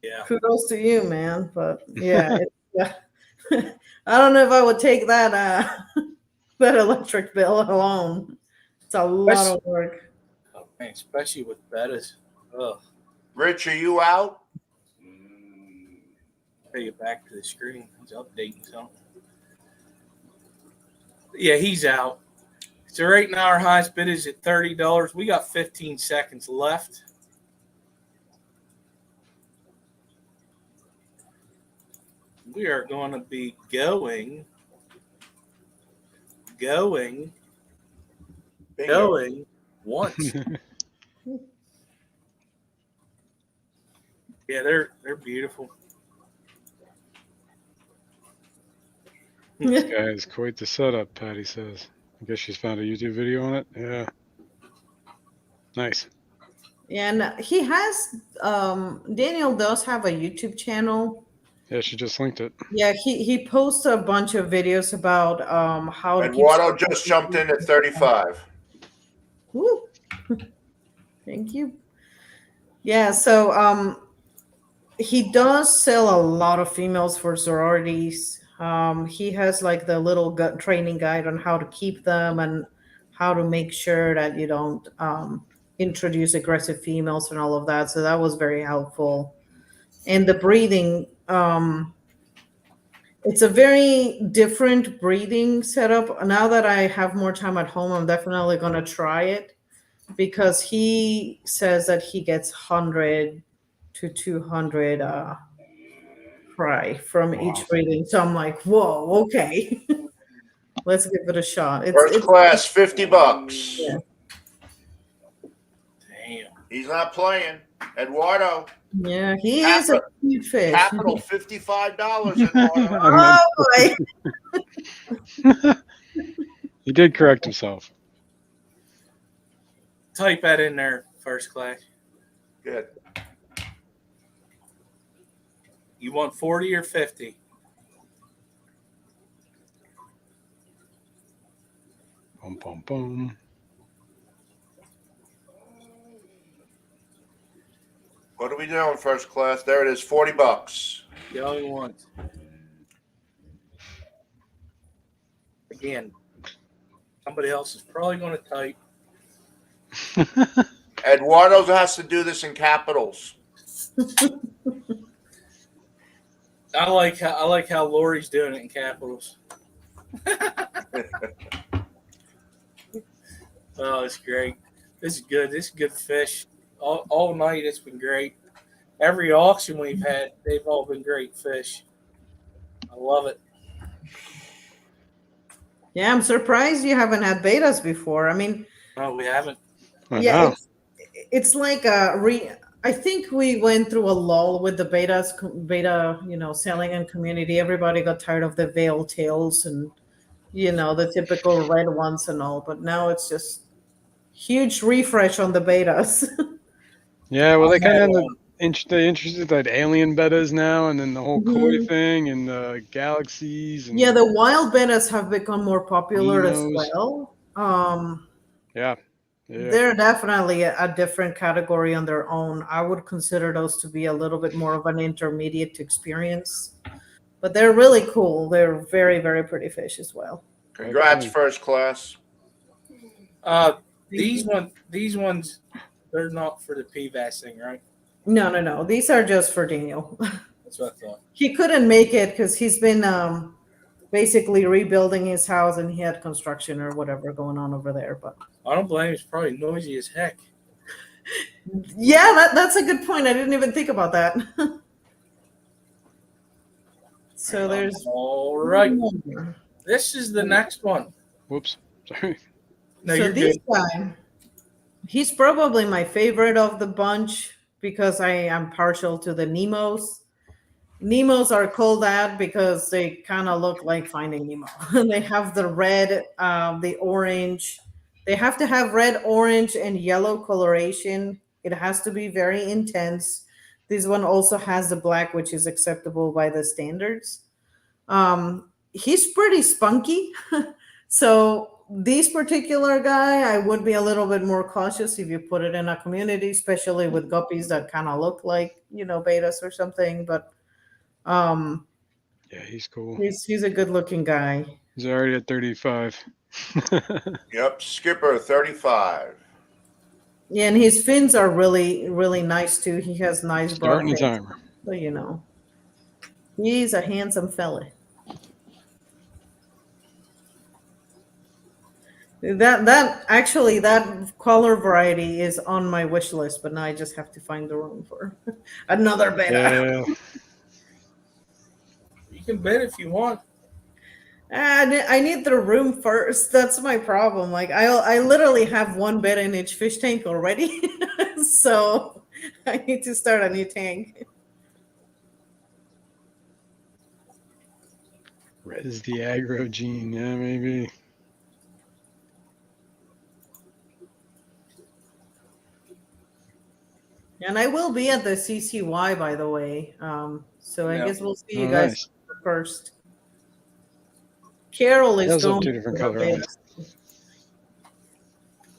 Yeah. kudos to you, man. But yeah, I don't know if I would take that that electric bill alone. It's a lot of work. Oh, man, especially with bettas. Ugh. Rich, are you out? Take it back to the screen. He's updating something. Yeah, he's out. So right now our highest bid is at $30. We got 15 seconds left. We are going to be going once. Yeah, they're beautiful. This guy is quite the setup, Patty says. I guess she's found a YouTube video on it. Yeah. Nice. And he has, Daniel does have a YouTube channel. Yeah, she just linked it. Yeah, he posts a bunch of videos about how to keep. Eduardo just jumped in at 35. Woo. Thank you. Yeah, so he does sell a lot of females for sororities. He has like the little training guide on how to keep them and how to make sure that you don't introduce aggressive females and all of that. So that was very helpful. And the breeding, it's a very different breeding setup. Now that I have more time at home, I'm definitely going to try it. because he says that he gets 100 to 200 fry from each breeding. So I'm like, whoa, okay. Let's give it a shot. First class, $50. Yeah. Damn. He's not playing. Eduardo, Yeah, he is a cute fish. capital $55, Eduardo. Oh boy. He did correct himself. Type that in there, first class. Good. You want 40 or 50? Boom, boom, boom. What are we doing, first class? There it is, $40. Going once. Again, somebody else is probably going to type. Eduardo has to do this in capitals. I like how Lori's doing it in capitals. Oh, it's great. This is good. This is good fish. All night it's been great. Every auction we've had, they've all been great fish. I love it. Yeah, I'm surprised you haven't had betas before. I mean, No, we haven't. yeah, it's like I think we went through a lull with the beta, selling and community. Everybody got tired of the veil tails and the typical red ones and all. But now it's just huge refresh on the betas. Yeah, well, they kind of they introduced like alien betas now, and then the whole koi thing and the galaxies. And yeah, the wild betas have become more popular as Nemos. well. Yeah. They're definitely a different category on their own. I would consider those to be a little bit more of an intermediate experience, but they're really cool. They're very, very pretty fish as well. Congrats, first class. These ones, they're not for the PVAS thing, right? No. These are just for Daniel. That's what I thought. He couldn't make it because he's been basically rebuilding his house, and he had construction or whatever going on over there. But I don't blame him. It's probably noisy as heck. yeah, that's a good point. I didn't even think about that. So there's all right. This is the next one. Whoops, sorry. No, so you're this good. guy, he's probably my favorite of the bunch because I am partial to the Nemos. Nemos are called that because they kind of look like Finding Nemo. They have the red, the orange. They have to have red, orange, and yellow coloration. It has to be very intense. This one also has the black, which is acceptable by the standards. He's pretty spunky. So this particular guy, I would be a little bit more cautious if you put it in a community, especially with guppies that kind of look like, betas or something. But yeah, he's cool. He's a good looking guy. He's already at 35. Yep, Skipper 35. Yeah, and his fins are really, really nice too. He has nice broad Starting the fins. timer. So he's a handsome fella. That color variety is on my wish list, but now I just have to find the room for another beta. Yeah. You can bet if you want. I need the room first. That's my problem. Like I literally have one beta in each fish tank already, so I need to start a new tank. Red is the aggro gene. Yeah, maybe. And I will be at the CCY, by the way. So I guess we'll see you guys Nice. first. Carol is Those are going. two different for her color eyes. beta.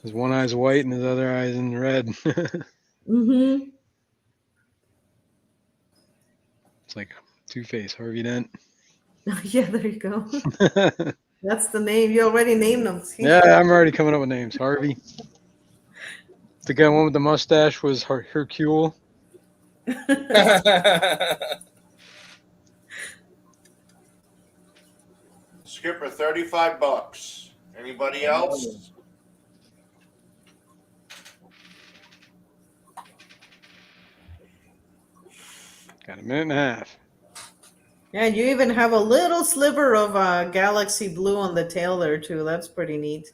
His one eye's white and his other eye's in red. Mm-hmm. It's like Two-Face, Harvey Dent. Yeah, there you go. That's the name. You already named them. Yeah, I'm already coming up with names. Harvey. The guy one with the mustache was Hercule. Skipper $35. Anybody else? Got a minute and a half. Yeah, you even have a little sliver of galaxy blue on the tail there too. That's pretty neat.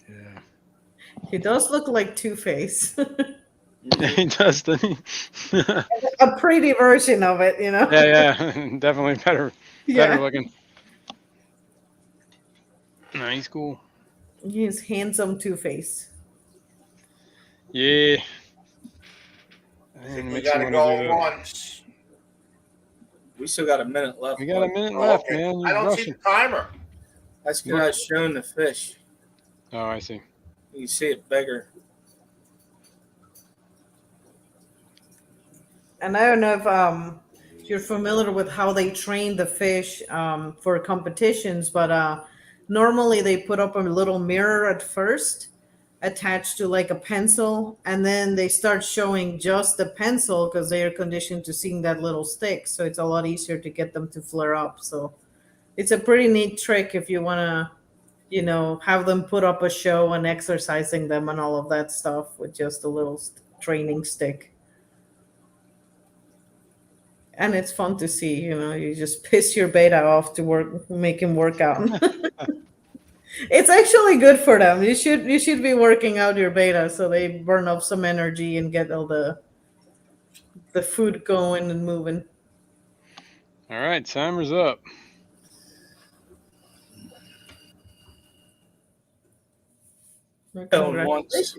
Yeah. He does look like Two-Face. He does, doesn't he? A pretty version of it, you know? Yeah, definitely better Yeah. looking. No, he's cool. He's handsome Two-Face. Yeah. I think we Makes you gotta wanna go do that. once. We still got a minute left. We got a bud. minute Oh, left, okay. man. I You're don't see rushing. the timer. That's because I was showing the fish. Oh, I see. You can see it bigger. And I don't know if you're familiar with how they train the fish for competitions, but normally they put up a little mirror at first attached to like a pencil, and then they start showing just the pencil because they are conditioned to seeing that little stick. So it's a lot easier to get them to flare up. So it's a pretty neat trick if you want to, you know, have them put up a show and exercising them and all of that stuff with just a little training stick. And it's fun to see, you know, you just piss your beta off to work, make him work out. It's actually good for them. You should be working out your beta so they burn up some energy and get all the food going and moving. All right, timer's up. Going once.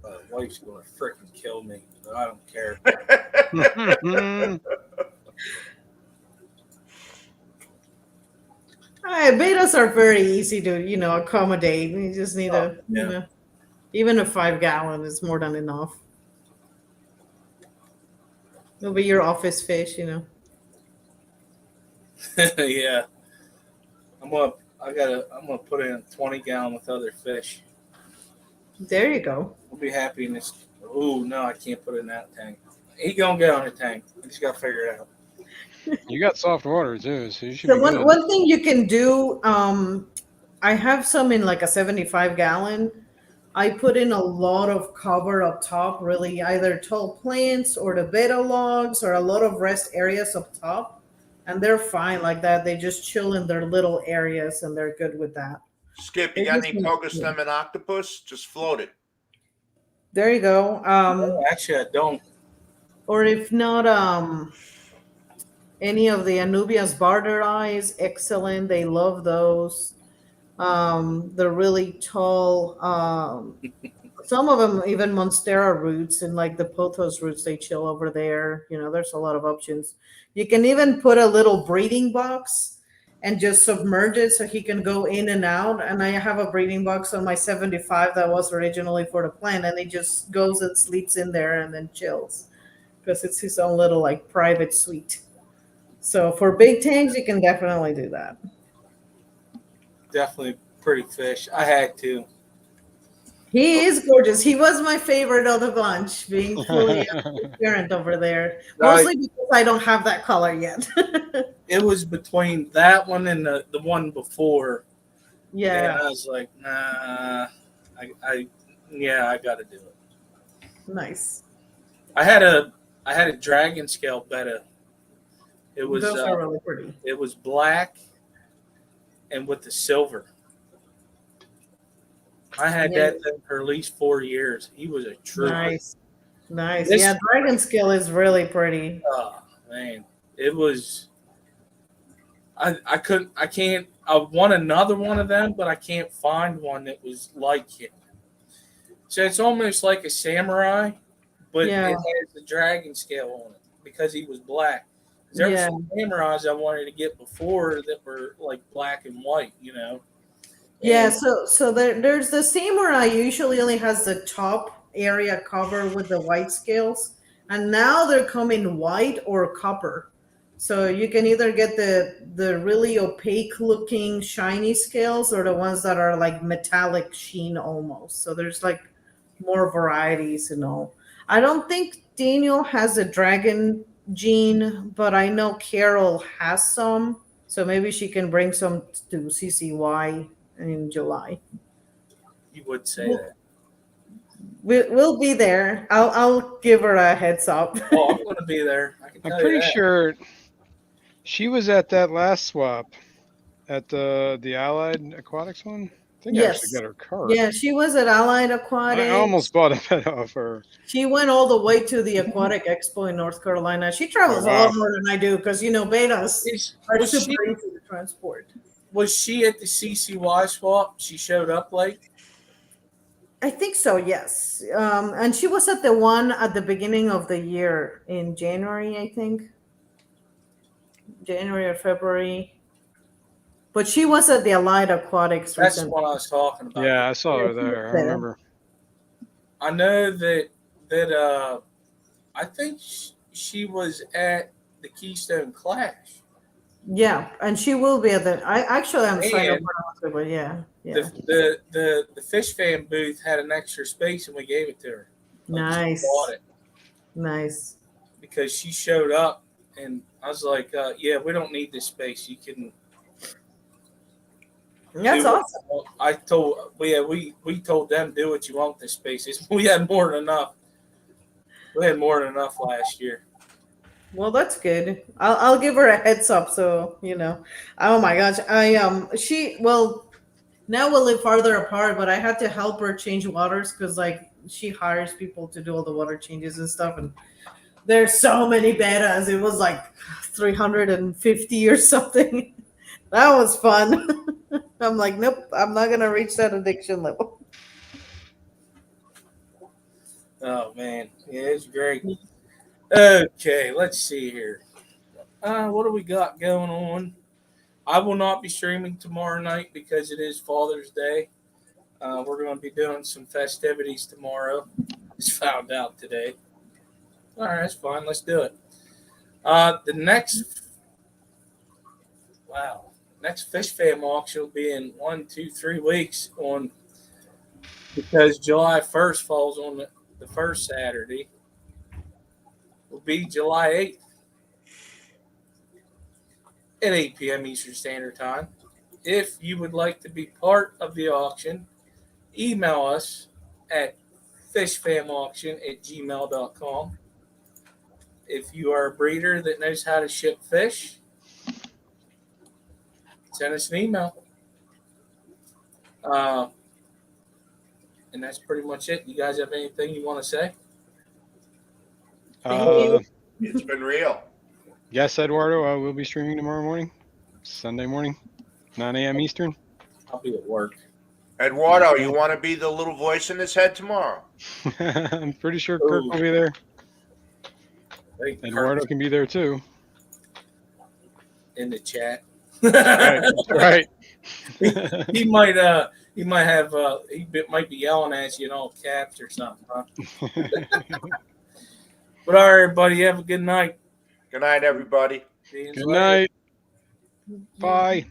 My wife's gonna freaking kill me, but I don't care. Betas are very easy to, you know, accommodate. You just need you know, even a 5-gallon is more than enough. It'll be your office fish, you know. Yeah. I'm gonna put in a 20-gallon with other fish. There you go. We'll be happy in this. Oh no, I can't put it in that tank. He gonna get on the tank. I just gotta figure it out. You got soft water too, so you should So be good. one thing you can do, I have some in like a 75-gallon. I put in a lot of cover up top, really either tall plants or the beta logs or a lot of rest areas up top. And they're fine like that. They just chill in their little areas and they're good with that. Skip, you got any Pogostem and octopus? Just float it. There you go. Actually, I don't. Or if not, any of the Anubias barter eyes, excellent. They love those. They're really tall. Some of them even Monstera roots and like the pothos roots, they chill over there. You know, there's a lot of options. You can even put a little breeding box and just submerge it so he can go in and out. And I have a breeding box on my 75 that was originally for the plant, and he just goes and sleeps in there and then chills because it's his own little like private suite. So for big tanks, you can definitely do that. Definitely pretty fish. I had to. He is gorgeous. He was my favorite of the bunch, being fully transparent over there. Mostly because I don't have that color yet. It was between that one and the one before. Yeah. And I was like, nah, I got to do it. Nice. I had a dragon scale betta. It was Those are really pretty. It was black and with the silver. I had that thing for at least 4 years. He was a true Nice. Yeah, dragon scale is really pretty. Oh man, it was. I want another one of them, but I can't find one that was like him. So it's almost like a samurai, but it has the dragon scale on it because he was black. There were some samurais I wanted to get before that were like black and white, you know. Yeah, so there's the samurai usually only has the top area covered with the white scales, and now they're coming white or copper. So you can either get the really opaque looking shiny scales or the ones that are like metallic sheen almost. So there's like more varieties and all. I don't think Daniel has a dragon gene, but I know Carol has some. So maybe she can bring some to CCY in July. you would say that. We'll be there. I'll give her a heads up. Oh, I'm going to be there. I can I'm tell pretty you that. sure she was at that last swap at the Allied Aquatics one. I think I actually Yes. got her card. Yeah, she was at Allied I Aquatics. almost bought a betta off her. She went all the way to the Aquatic Expo in North Carolina. She travels Oh, a wow. lot more than I do because bettas are Was super she, easy to transport. was she at the CCY swap? She showed up late? I think so, yes. And she was at the one at the beginning of the year in January, I think. January or February. But she was at the Allied Aquatics That's recently. what I was talking about. Yeah, I saw her she there. was I there. remember. I know that I think she was at the Keystone Clash. Yeah, and she will be at the. I'm signed up And for it, but yeah. the FishFam booth had an extra space and we gave it to her. Like, she Nice. bought it Nice. because she showed up and I was like, yeah, we don't need this space. You can. That's do awesome. what- I told we told them do what you want with this space. We had more than enough. We had more than enough last year. Well, that's good. I'll give her a heads up, so you know. Oh my gosh, now we live farther apart, but I had to help her change waters because like she hires people to do all the water changes and stuff, and there's so many bettas. It was like 350 or something. That was fun. I'm like, nope, I'm not gonna reach that addiction level. Oh man, yeah, it's great. Okay, let's see here. What do we got going on? I will not be streaming tomorrow night because it is Father's Day. We're going to be doing some festivities tomorrow. Just found out today. All right, that's fine. Let's do it. The next FishFam auction will be in 3 weeks because July 1st falls on the first Saturday. Will be July 8th at 8 p.m. Eastern Standard Time. If you would like to be part of the auction, email us at fishfamauction@gmail.com. If you are a breeder that knows how to ship fish, send us an email. And that's pretty much it. You guys have anything you want to say? Thank you. It's been real. Yes, Eduardo, I will be streaming tomorrow morning, Sunday morning, 9 a.m. Eastern. I'll be at work. Eduardo, you want to be the little voice in his head tomorrow? I'm pretty sure Kirk will be there. Hey, Eduardo Kirk can be there too. in the chat. Right. He might be yelling at you in all caps or something, huh? But all right, everybody, have a good night. Good night, everybody. See you Good later. night. Bye.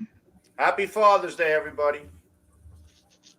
Happy Father's Day, everybody.